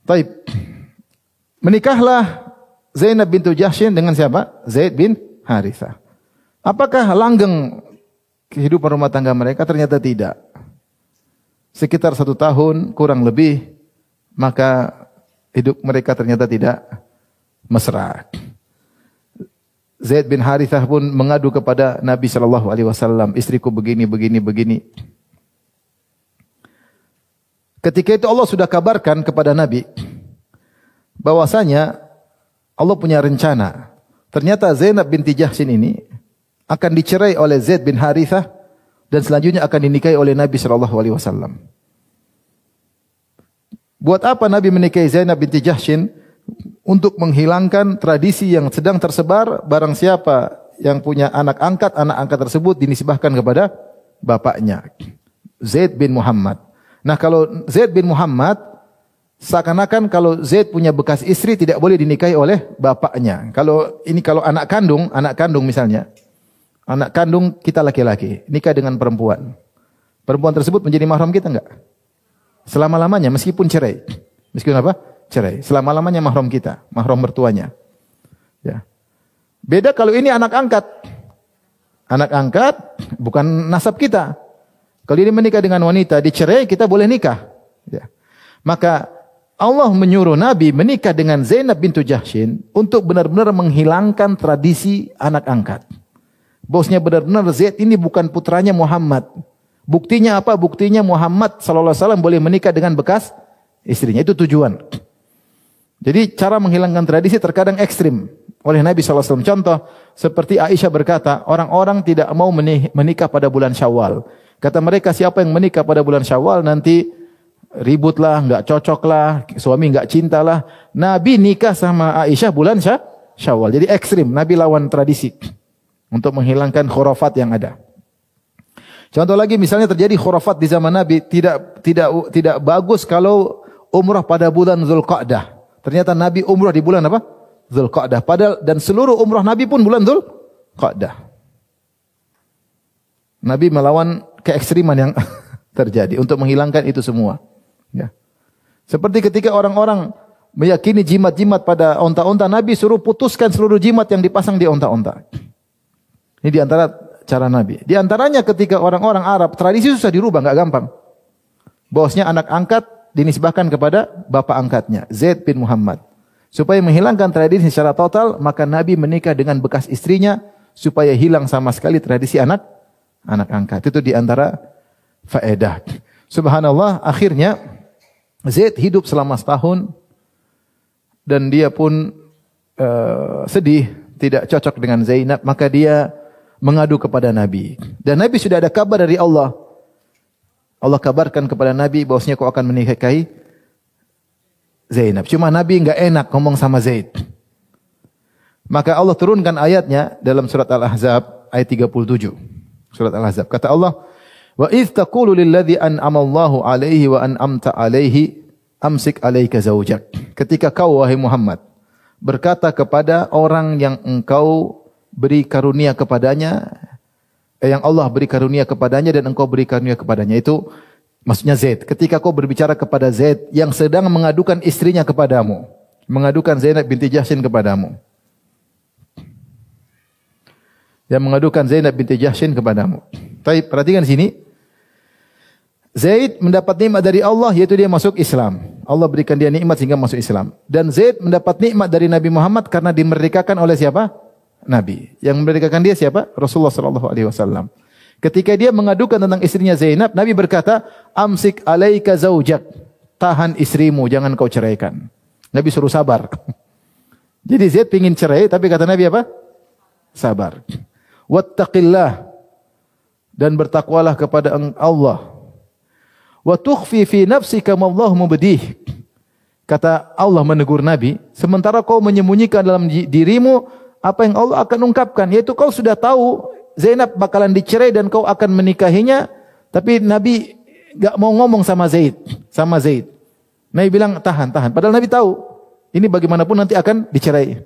Taib. Menikahlah Zainab bintu Jahshin dengan siapa? Zaid bin Harithah. Apakah langgeng kehidupan rumah tangga mereka? Ternyata tidak. Sekitar 1 tahun kurang lebih, maka hidup mereka ternyata tidak mesra. Zaid bin Harithah pun mengadu kepada Nabi sallallahu alaihi wasallam, istriku begini. Ketika itu Allah sudah kabarkan kepada Nabi bahwasanya Allah punya rencana. Ternyata Zainab binti Jahshin ini akan dicerai oleh Zaid bin Harithah dan selanjutnya akan dinikahi oleh Nabi sallallahu alaihi wasallam. Buat apa Nabi menikahi Zainab binti Jahshin? Untuk menghilangkan tradisi yang sedang tersebar, barang siapa yang punya anak angkat tersebut dinisbahkan kepada bapaknya, Zaid bin Muhammad. Nah, kalau Zaid bin Muhammad, seakan-akan kalau Zaid punya bekas istri tidak boleh dinikahi oleh bapaknya. Kalau anak kandung misalnya, anak kandung kita laki-laki nikah dengan perempuan. Perempuan tersebut menjadi mahram kita enggak? Selama-lamanya meskipun cerai. Meskipun apa? Cerai. Selama-lamanya mahram kita, mahram mertuanya. Ya. Beda kalau ini anak angkat. Anak angkat bukan nasab kita. Kalau ini menikah dengan wanita, dicerai, kita boleh nikah. Ya. Maka Allah menyuruh Nabi menikah dengan Zainab bintu Jahshin untuk benar-benar menghilangkan tradisi anak angkat. Bosnya benar-benar Zaid ini bukan putranya Muhammad. Buktinya apa? Buktinya Muhammad sallallahu alaihi wasallam boleh menikah dengan bekas istrinya. Itu tujuan. Jadi cara menghilangkan tradisi terkadang ekstrim oleh Nabi SAW. Contoh, seperti Aisyah berkata, orang-orang tidak mau menikah pada bulan Syawal. Kata mereka, siapa yang menikah pada bulan Syawal nanti ributlah, enggak cocoklah, suami enggak cintalah. Nabi nikah sama Aisyah bulan Syawal. Jadi ekstrim, Nabi lawan tradisi untuk menghilangkan khurafat yang ada. Contoh lagi misalnya terjadi khurafat di zaman Nabi, tidak bagus kalau umrah pada bulan Zulqa'dah. Ternyata Nabi umrah di bulan apa? Zulqa'dah. Padahal dan seluruh umrah Nabi pun bulan Zulqa'dah. Nabi melawan keekstriman yang terjadi untuk menghilangkan itu semua. Ya. Seperti ketika orang-orang meyakini jimat-jimat pada onta-onta, Nabi suruh putuskan seluruh jimat yang dipasang di onta-onta. Ini di antara cara Nabi. Di antaranya ketika orang-orang Arab, tradisi susah dirubah, enggak gampang. Bosnya anak angkat dinisbahkan kepada bapak angkatnya, Zaid bin Muhammad. Supaya menghilangkan tradisi secara total, maka Nabi menikah dengan bekas istrinya supaya hilang sama sekali tradisi anak angkat. Itu di antara faedah. Subhanallah, akhirnya Zaid hidup selama setahun dan dia pun sedih, tidak cocok dengan Zainab, maka dia mengadu kepada Nabi. Dan Nabi sudah ada kabar dari Allah. Allah kabarkan kepada Nabi bahwasanya kau akan menikahi Zainab. Cuma Nabi enggak enak ngomong sama Zaid. Maka Allah turunkan ayatnya dalam surat Al-Ahzab ayat 37. Surat Al-Ahzab. Kata Allah, "Wa idz taqulu lil ladzi an'ama Allahu 'alaihi wa an'amta 'alaihi amsik 'alaika zaujak." Ketika kau wahai Muhammad berkata kepada orang yang engkau beri karunia kepadanya, yang Allah beri karunia kepadanya dan engkau beri karunia kepadanya, itu maksudnya Zaid. Ketika kau berbicara kepada Zaid yang sedang mengadukan istrinya kepadamu, mengadukan Zainab binti Jahsyin kepadamu, yang mengadukan Zainab binti Jahsyin kepadamu. Baik, perhatikan sini. Zaid mendapat nikmat dari Allah, yaitu dia masuk Islam. Allah berikan dia nikmat sehingga masuk Islam. Dan Zaid mendapat nikmat dari Nabi Muhammad karena dimerdekakan oleh siapa? Nabi. Yang memerdekakan dia siapa? Rasulullah sallallahu alaihi wasallam. Ketika dia mengadukan tentang istrinya Zainab, Nabi berkata, "Amsik alaika zaujak." Tahan istrimu, jangan kau ceraikan. Nabi suruh sabar. Jadi Zaid pingin cerai, tapi kata Nabi apa? Sabar. Wattaqillah, dan bertakwalah kepada Allah. Wa tukhfi fi nafsika ma Allah mubdih. Kata Allah menegur Nabi, sementara kau menyembunyikan dalam dirimu apa yang Allah akan ungkapkan, yaitu kau sudah tahu Zainab bakalan dicerai dan kau akan menikahinya, tapi Nabi enggak mau ngomong sama Zaid. Nabi bilang tahan. Padahal Nabi tahu ini bagaimanapun nanti akan dicerai.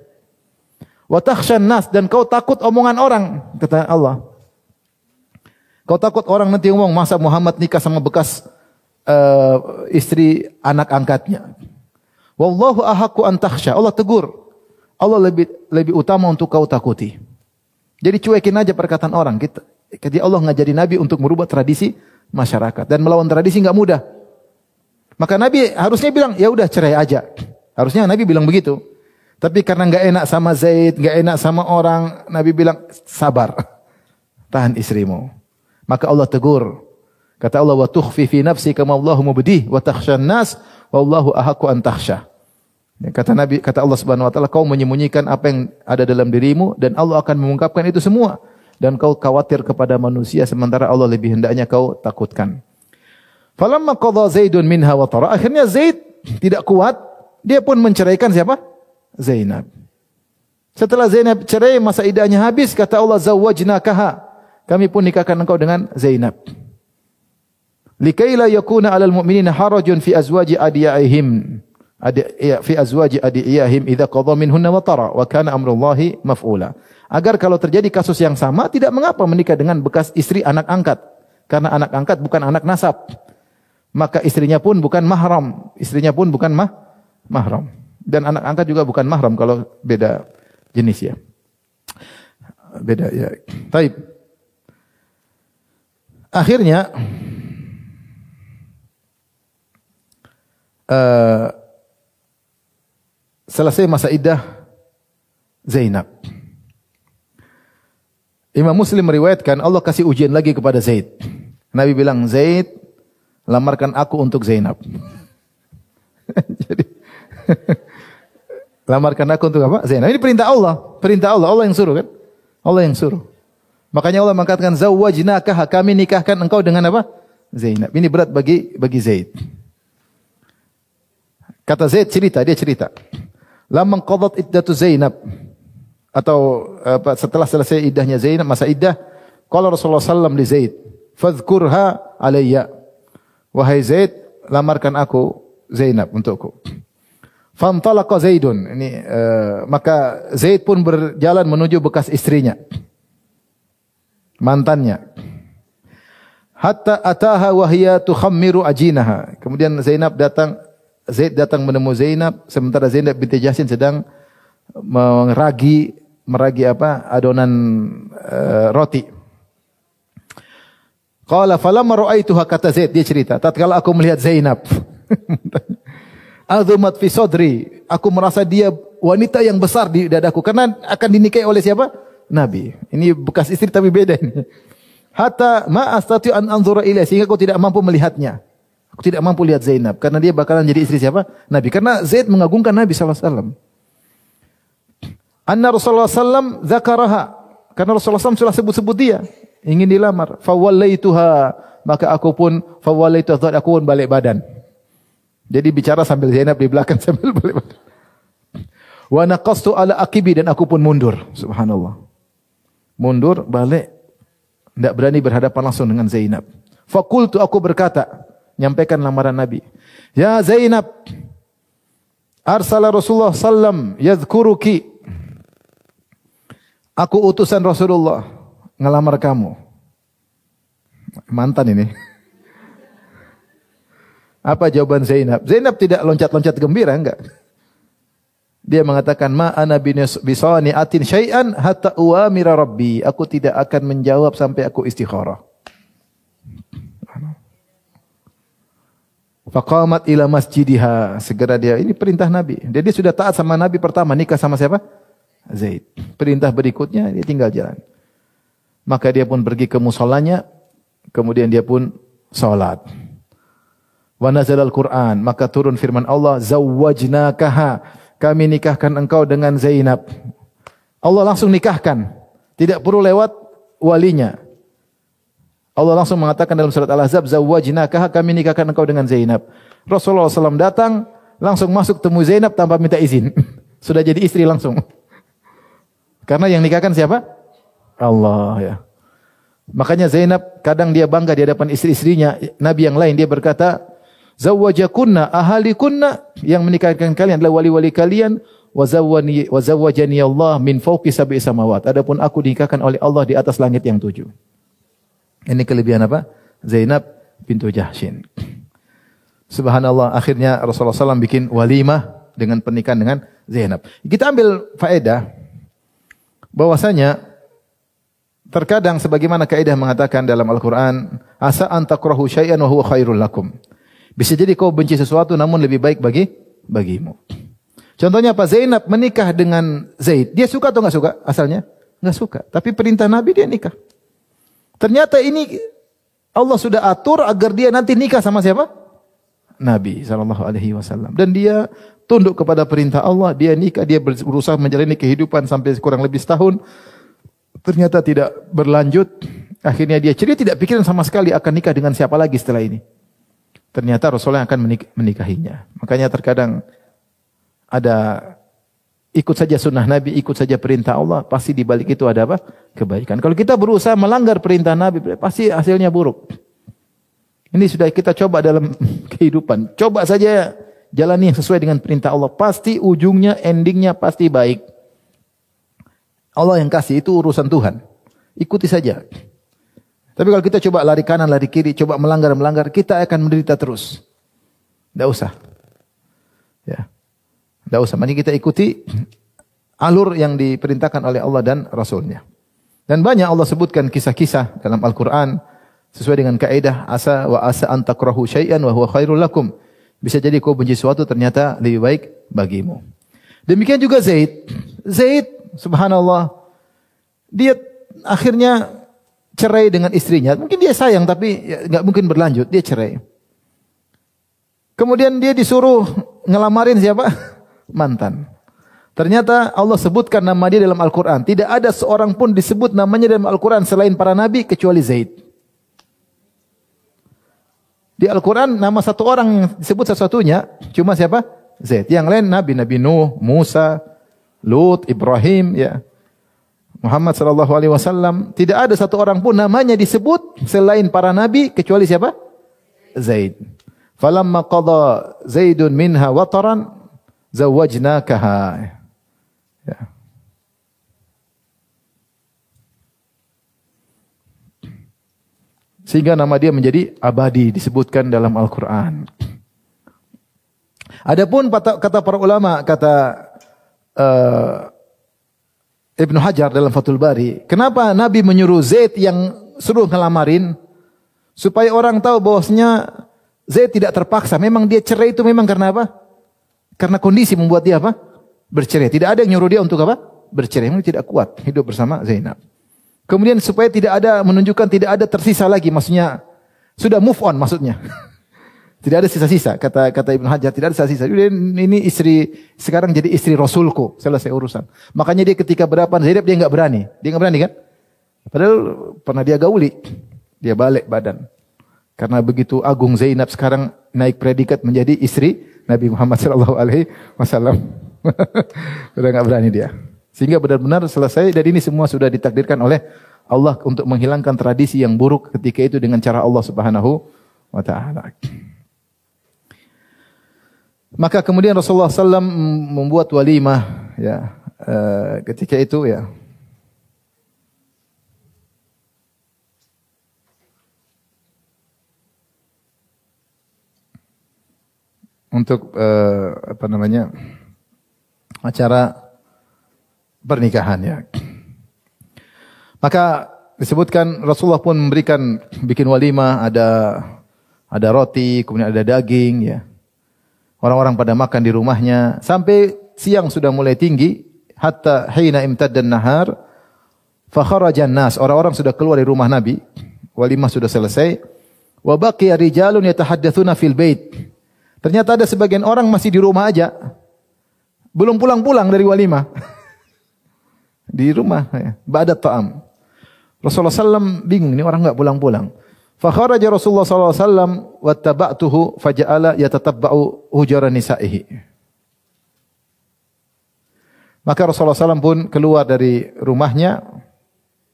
Wa takhshan nas, dan kau takut omongan orang, kata Allah. Kau takut orang nanti ngomong, masa Muhammad nikah sama bekas istri anak angkatnya. Wallahu ahaqqu an takhsha. Allah tegur. Allah lebih utama untuk kau takuti. Jadi cuekin aja perkataan orang. Jadi Allah ngajari Nabi untuk merubah tradisi masyarakat, dan melawan tradisi enggak mudah. Maka Nabi harusnya bilang, ya udah cerai aja. Harusnya Nabi bilang begitu. Tapi karena enggak enak sama Zaid, enggak enak sama orang, Nabi bilang sabar. Tahan istrimu. Maka Allah tegur. Kata Allah, wa tukhfi fi nafsika ma Allahu mubdih wa takhshan nas wallahu ahaqqu an takhsha. Kata Nabi, kata Allah Subhanahu wa taala, kau menyembunyikan apa yang ada dalam dirimu dan Allah akan mengungkapkan itu semua, dan kau khawatir kepada manusia sementara Allah lebih hendaknya kau takutkan. Falamma qadha Zaidun minha wa tara, akhirnya Zaid tidak kuat, dia pun menceraikan siapa? Zainab. Setelah Zainab cerai, masa iddahnya habis, kata Allah, zawwajnakaha, kami pun nikahkan engkau dengan Zainab. Likai la yakuna 'alal mu'minina harajun fi azwaji adiyaihim. Fi azwaji adiyahim idza qadha minhunna wa tara wa kana amrullahi maf'ula. Agar kalau terjadi kasus yang sama, tidak mengapa menikah dengan bekas istri anak angkat, karena anak angkat bukan anak nasab, maka istrinya pun bukan mahram, mahram, dan anak angkat juga bukan mahram kalau beda jenis ya, beda ya. Taib. Akhirnya selesai masa iddah Zainab. Imam Muslim meriwayatkan Allah kasih ujian lagi kepada Zaid. Nabi bilang, Zaid, lamarkan aku untuk Zainab. Jadi lamarkan aku untuk apa? Zainab. Ini perintah Allah. Allah yang suruh kan? Allah yang suruh. Makanya Allah mengatakan, zawwajnakaha, kami nikahkan engkau dengan apa? Zainab. Ini berat bagi Zaid. Kata Zaid dia cerita. Lamma qadat iddatu Zainab. atau setelah selesai iddahnya Zainab, masa iddah, qala Rasulullah sallallahu alaihi wasallam li Zaid, "Fadhkurha alayya." Wahai Zaid, lamarkan aku Zainab untukku. Fantalaqa Zaidun. Ini maka Zaid pun berjalan menuju bekas istrinya, mantannya. Hatta ataha wa hiya tukhammiru ajinaha. Kemudian Zaid datang menemui Zainab sementara Zainab binti Jahsyin sedang meragi adonan roti. Qala falamma ra'aituha, kata Zaid, dia cerita, tatkala aku melihat Zainab azumat fi sadri, aku merasa dia wanita yang besar di dadaku karena akan dinikahi oleh siapa? Nabi. Ini bekas istri tapi beda ini. Hatta ma astati an anzura ilaiha, sehingga aku tidak mampu melihatnya. Aku tidak mampu lihat Zainab karena dia bakalan jadi istri siapa? Nabi. Karena Zaid mengagungkan Nabi sallallahu alaihi wasallam. Anna Rasulullah sallam dzakaraha, karena Rasulullah sallam sudah sebut-sebut dia ingin dilamar. Fawallaituha, maka aku pun balik badan. Jadi bicara sambil Zainab di belakang sambil balik badan. Wa naqastu ala aqibi, dan aku pun mundur. Subhanallah. Mundur balik. Tidak berani berhadapan langsung dengan Zainab. Fakultu, aku berkata, nyampaikan lamaran Nabi. Ya Zainab, arsala Rasulullah sallam yadhkuruki. Aku utusan Rasulullah ngelamar kamu. Mantan ini. Apa jawaban Zainab? Zainab tidak loncat-loncat gembira, enggak. Dia mengatakan, ma ana bisani atin syai'an hatta uamira rabbi. Aku tidak akan menjawab sampai aku istikharah. Faqamat ila masjidiha. Segera dia, ini perintah Nabi. Dia sudah taat sama Nabi pertama, nikah sama siapa? Zaid. Perintah berikutnya dia tinggal jalan. Maka dia pun pergi ke musholanya, kemudian dia pun salat. Wa nazalal Qur'an, maka turun firman Allah, zawwajnakaha, kami nikahkan engkau dengan Zainab. Allah langsung nikahkan. Tidak perlu lewat walinya. Allah langsung mengatakan dalam surat Al-Ahzab, zawwajnakaha, kami nikahkan engkau dengan Zainab. Rasulullah SAW datang, langsung masuk temui Zainab tanpa minta izin. Sudah jadi istri langsung. Karena yang nikahkan siapa? Allah, ya. Makanya Zainab kadang dia bangga di hadapan istri-istrinya. Nabi yang lain dia berkata, zawwajakunna ahalikunna, yang menikahkan kalian adalah wali-wali kalian, wa zawwajani Allah min fawqi sab'i samawat. Adapun aku dinikahkan oleh Allah di atas langit yang 7. Ini kelebihan apa? Zainab bintu Jahsyin. Subhanallah, akhirnya Rasulullah SAW bikin walimah dengan pernikahan dengan Zainab. Kita ambil faedah bahwasanya terkadang sebagaimana kaidah mengatakan dalam Al-Qur'an, asa an takrahu syai'an wa huwa khairul lakum. Bisa jadi kau benci sesuatu namun lebih baik bagimu. Contohnya apa? Zainab menikah dengan Zaid. Dia suka atau enggak suka asalnya? Enggak suka. Tapi perintah Nabi dia nikah. Ternyata ini Allah sudah atur agar dia nanti nikah sama siapa? Nabi SAW. Dan dia tunduk kepada perintah Allah. Dia nikah, dia berusaha menjalani kehidupan sampai kurang lebih setahun. Ternyata tidak berlanjut. Akhirnya dia tidak pikiran sama sekali akan nikah dengan siapa lagi setelah ini. Ternyata Rasulullah akan menikahinya. Makanya terkadang ada ikut saja sunnah Nabi, ikut saja perintah Allah, pasti di balik itu ada apa? Kebaikan. Kalau kita berusaha melanggar perintah Nabi, pasti hasilnya buruk. Ini sudah kita coba dalam kehidupan. Coba saja jalani yang sesuai dengan perintah Allah. Pasti ujungnya, endingnya pasti baik. Allah yang kasih, itu urusan Tuhan. Ikuti saja. Tapi kalau kita coba lari kanan, lari kiri, coba melanggar, kita akan menderita terus. Tidak usah. Ya. Tidak usah. Mari kita ikuti alur yang diperintahkan oleh Allah dan Rasulnya. Dan banyak Allah sebutkan kisah-kisah dalam Al-Quran sesuai dengan kaidah asa an takrahu syai'an wa huwa khairul lakum. Bisa jadi kau benci sesuatu ternyata lebih baik bagimu. Demikian juga Zaid. Zaid, subhanallah, dia akhirnya cerai dengan istrinya. Mungkin dia sayang tapi enggak mungkin berlanjut, dia cerai. Kemudian dia disuruh ngelamarin siapa? Mantan. Ternyata Allah sebutkan nama dia dalam Al-Quran. Tidak ada seorang pun disebut namanya dalam Al-Quran selain para nabi kecuali Zaid. Di Al-Quran nama satu orang yang disebut satu-satunya cuma siapa? Zaid. Yang lain Nabi Nuh, Musa, Lut, Ibrahim, ya. Muhammad sallallahu alaihi wasallam, tidak ada satu orang pun namanya disebut selain para nabi kecuali siapa? Zaid. Falamma qada Zaidun minha wataran zawwajnakaha. Ya. Sehingga nama dia menjadi abadi disebutkan dalam Al-Quran. Adapun kata para ulama, kata Ibnu Hajar dalam Fathul Bari, kenapa Nabi menyuruh Zaid yang suruh ngelamarin? Supaya orang tahu bahwasanya Zaid tidak terpaksa. Memang dia cerai itu memang karena apa? Karena kondisi membuat dia apa? Bercerai. Tidak ada yang nyuruh dia untuk apa? Bercerai. Memang tidak kuat hidup bersama Zainab. Kemudian supaya tidak ada, menunjukkan tidak ada tersisa lagi, maksudnya sudah move on maksudnya. Tidak ada sisa-sisa, kata Ibnu Hajar, tidak ada sisa-sisa. Ini istri, sekarang jadi istri Rasulku, selesai urusan. Makanya dia ketika berhadapan Zainab dia enggak berani. Dia enggak berani kan? Padahal pernah dia gauli. Dia balik badan. Karena begitu agung Zainab sekarang naik predikat menjadi istri Nabi Muhammad sallallahu alaihi wasallam. Sudah enggak berani dia. Sehingga benar-benar selesai, dan ini semua sudah ditakdirkan oleh Allah untuk menghilangkan tradisi yang buruk ketika itu dengan cara Allah Subhanahu wa taala. Maka kemudian Rasulullah SAW membuat walimah ya ketika itu ya. Untuk acara pernikahan ya. Maka disebutkan Rasulullah pun memberikan bikin walimah, ada roti, kemudian ada daging ya. Orang-orang pada makan di rumahnya sampai siang sudah mulai tinggi, hatta hina imtaddan nahar fa kharajan nas. Orang-orang sudah keluar dari rumah Nabi. Walimah sudah selesai. Wa baqiya rijalun yatahaddatsuna fil bait. Ternyata ada sebagian orang masih di rumah aja. Belum pulang-pulang dari walimah. Di rumah ya, ba'da ta'am. Rasulullah SAW bingung, ini orang enggak pulang-pulang. Fa kharaja Rasulullah SAW wattaba'tuhu faja'ala yatatabba'u hujara nisa'ihi. Maka Rasulullah SAW pun keluar dari rumahnya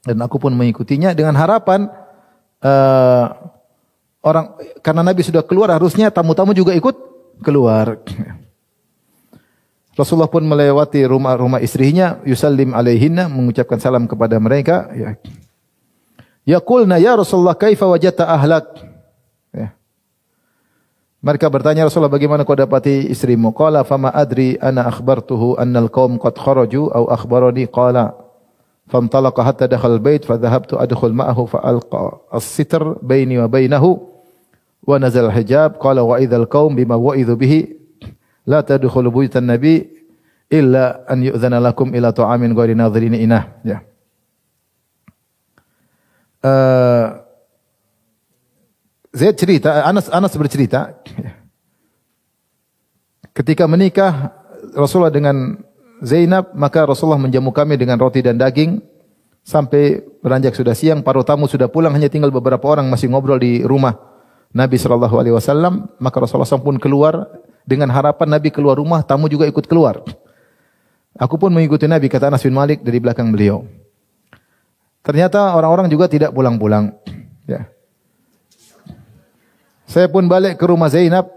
dan aku pun mengikutinya dengan harapan karena Nabi sudah keluar harusnya tamu-tamu juga ikut keluar. Rasulullah pun melewati rumah-rumah istrinya, yusallim alaihinna, mengucapkan salam kepada mereka. Ya. Yaqulna ya Rasulullah kaifa wajadta ahlak? Ya. Mereka bertanya Rasulullah, bagaimana kau dapati istrimu? Qala fama adri ana akhbartuhu anna al-qaum qad kharaju aw akhbarani qala famtalaqa hatta dakhala al-bait fa dhahabtu adkhul ma'ahu fa alqa as-sitr baini wa bainahu wa nazala al-hijab qala wa idha al-qaum bima wa'idhu bihi la tadkhulu buyutan nabi illa an yu'dhana lakum ila ta'amin ghairi nadhirin inah. Ya. Zaid cerita, Anas bercerita, ketika menikah Rasulullah dengan Zainab, maka Rasulullah menjamu kami dengan roti dan daging sampai beranjak sudah siang, para tamu sudah pulang, hanya tinggal beberapa orang masih ngobrol di rumah Nabi sallallahu alaihi wasallam. Maka Rasulullah SAW pun keluar dengan harapan Nabi keluar rumah, tamu juga ikut keluar. Aku pun mengikuti Nabi, kata Anas bin Malik dari belakang beliau. Ternyata orang-orang juga tidak pulang-pulang. Ya. Saya pun balik ke rumah Zainab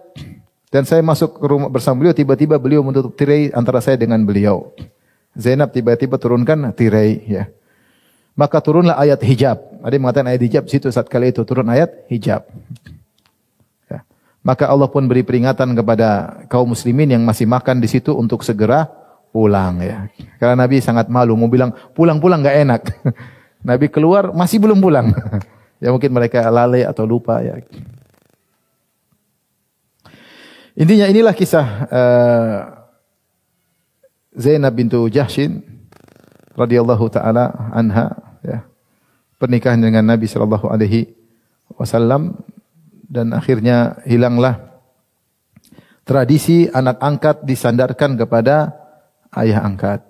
dan saya masuk ke rumah bersama beliau. Tiba-tiba beliau menutup tirai antara saya dengan beliau. Zainab tiba-tiba turunkan tirai. Ya. Maka turunlah ayat hijab. Ada yang mengatakan ayat hijab situ saat kali itu turun ayat hijab. Ya. Maka Allah pun beri peringatan kepada kaum muslimin yang masih makan di situ untuk segera pulang. Ya. Karena Nabi sangat malu, mau bilang pulang-pulang enggak enak. Nabi keluar masih belum pulang. Ya mungkin mereka lalai atau lupa ya. Intinya inilah kisah Zainab bintu Jahshin radhiyallahu taala anha ya. Pernikahan dengan Nabi sallallahu alaihi wasallam dan akhirnya hilanglah tradisi anak angkat disandarkan kepada ayah angkat.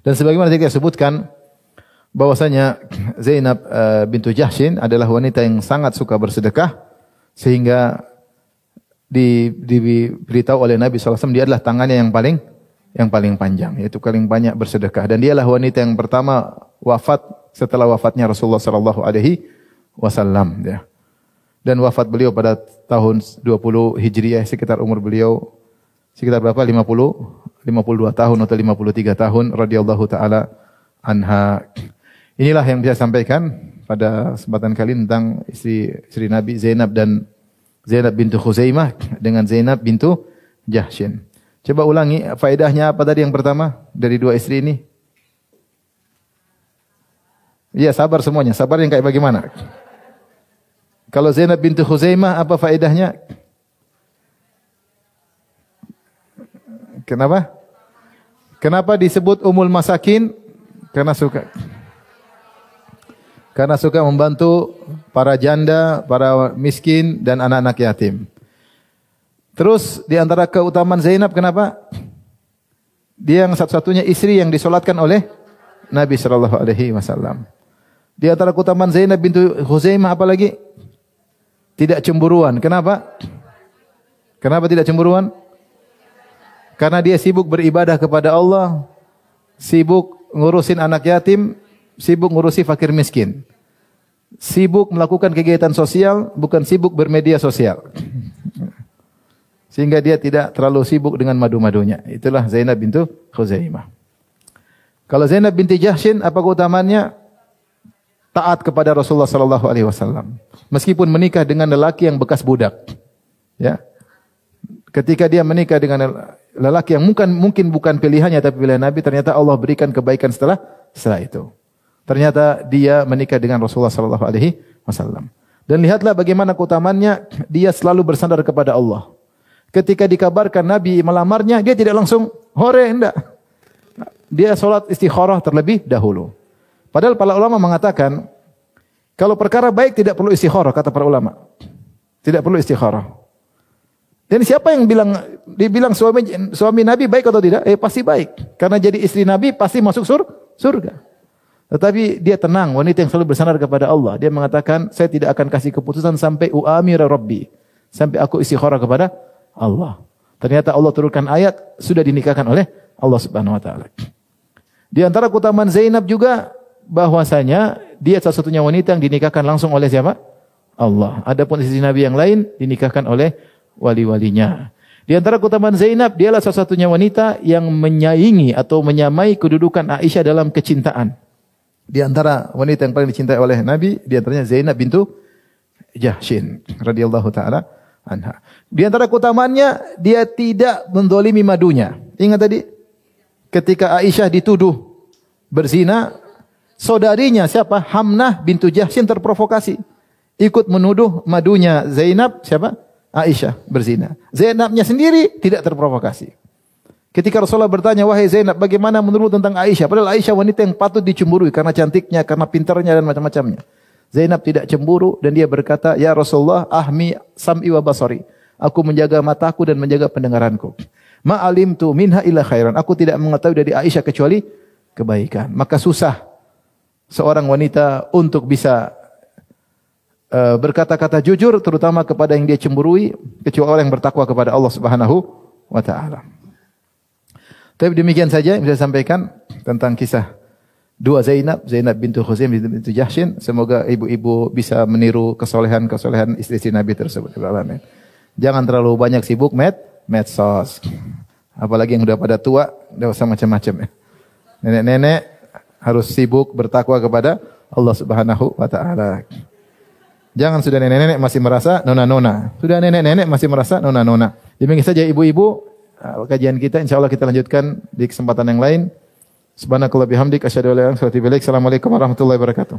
Dan sebagaimana tadi kita sebutkan bahwasanya Zainab bintu Jahshin adalah wanita yang sangat suka bersedekah, sehingga diberitahu oleh Nabi SAW dia adalah tangannya yang paling panjang, yaitu paling banyak bersedekah, dan dialah wanita yang pertama wafat setelah wafatnya Rasulullah SAW. Ya. Dan wafat beliau pada tahun 20 Hijriah, sekitar umur beliau sekitar berapa? 52 tahun atau 53 tahun radhiyallahu taala anha. Inilah yang bisa sampaikan pada kesempatan kali tentang istri Nabi Zainab dan Zainab bintu Khuzaimah dengan Zainab bintu Jahshin. Coba ulangi faedahnya apa tadi yang pertama dari dua istri ini? Iya, sabar semuanya. Sabar yang kayak bagaimana? Kalau Zainab bintu Khuzaimah apa faedahnya? Kenapa? Kenapa disebut Ummul Masakin? Karena suka membantu para janda, para miskin dan anak-anak yatim. Terus di antara keutamaan Zainab kenapa? Dia yang satu-satunya istri yang disolatkan oleh Nabi sallallahu alaihi wasallam. Di antara keutamaan Zainab bintu Khuzaimah apa lagi? Tidak cemburuan. Kenapa? Kenapa tidak cemburuan? Karena dia sibuk beribadah kepada Allah, sibuk ngurusin anak yatim, sibuk ngurusi fakir miskin. Sibuk melakukan kegiatan sosial, bukan sibuk bermedia sosial. Sehingga dia tidak terlalu sibuk dengan madu-madunya. Itulah Zainab bintu Khuzaimah. Kalau Zainab binti Jahshin, apa keutamaannya? Taat kepada Rasulullah sallallahu alaihi wasallam. Meskipun menikah dengan lelaki yang bekas budak. Ya. Ketika dia menikah dengan lelaki yang mungkin bukan pilihannya tapi pilihan Nabi, ternyata Allah berikan kebaikan setelah itu. Ternyata dia menikah dengan Rasulullah sallallahu alaihi wasallam. Dan lihatlah bagaimana keutamaannya, dia selalu bersandar kepada Allah. Ketika dikabarkan Nabi melamarnya, dia tidak langsung hore, enggak. Dia salat istikharah terlebih dahulu. Padahal para ulama mengatakan kalau perkara baik tidak perlu istikharah, kata para ulama. Tidak perlu istikharah. Dan siapa yang dibilang suami Nabi baik atau tidak? Pasti baik. Karena jadi istri Nabi pasti masuk surga. Tetapi dia tenang, wanita yang selalu bersandar kepada Allah. Dia mengatakan, saya tidak akan kasih keputusan sampai u'amira rabbi. Sampai aku istikharah kepada Allah. Ternyata Allah turunkan ayat, sudah dinikahkan oleh Allah Subhanahu wa taala. Di antara keutamaan Zainab juga bahwasanya dia satu-satunya wanita yang dinikahkan langsung oleh siapa? Allah. Adapun istri Nabi yang lain dinikahkan oleh wali-walinya. Di antara keutamaan Zainab, dialah satu-satunya wanita yang menyaingi atau menyamai kedudukan Aisyah dalam kecintaan. Di antara wanita yang paling dicintai oleh Nabi, di antaranya Zainab bintu Jahshin radhiyallahu taala anha. Di antara keutamaannya, dia tidak mendolimi madunya. Ingat tadi, ketika Aisyah dituduh berzina, saudarinya siapa? Hamnah bintu Jahshin terprovokasi. Ikut menuduh madunya Zainab, siapa? Aisyah berzina. Zainabnya sendiri tidak terprovokasi. Ketika Rasulullah bertanya, wahai Zainab, bagaimana menurut tentang Aisyah? Padahal Aisyah wanita yang patut dicemburui karena cantiknya, karena pintarnya dan macam-macamnya. Zainab tidak cemburu dan dia berkata, ya Rasulullah, ahmi sam'i wa basari. Aku menjaga mataku dan menjaga pendengaranku. Ma'alimtu minha illa khairan. Aku tidak mengetahui dari Aisyah kecuali kebaikan. Maka susah seorang wanita untuk bisa berkata-kata jujur, terutama kepada yang dia cemburui, kecuali orang yang bertakwa kepada Allah Subhanahu wa taala. Tapi demikian saja yang bisa saya sampaikan tentang kisah dua Zainab bintu Khuzaimah bintu Jahshin. Semoga ibu-ibu bisa meniru kesolehan istri Nabi tersebut. Jangan terlalu banyak sibuk medsos. Apalagi yang udah pada tua, udah usah macam-macam ya. Nenek-nenek harus sibuk bertakwa kepada Allah Subhanahu wa taala. Jangan sudah nenek-nenek masih merasa nona-nona. Sudah nenek-nenek masih merasa nona-nona. Demikian saja ibu-ibu. Kajian kita, insyaallah kita lanjutkan di kesempatan yang lain. Subhanakallah bihamdik asyhadu an la ilaha illa anta astaghfiruka wa atubu ilaik. Assalamualaikum warahmatullahi wabarakatuh.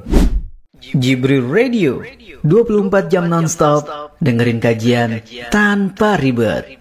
Jibril Radio 24 jam nonstop dengerin kajian tanpa ribet.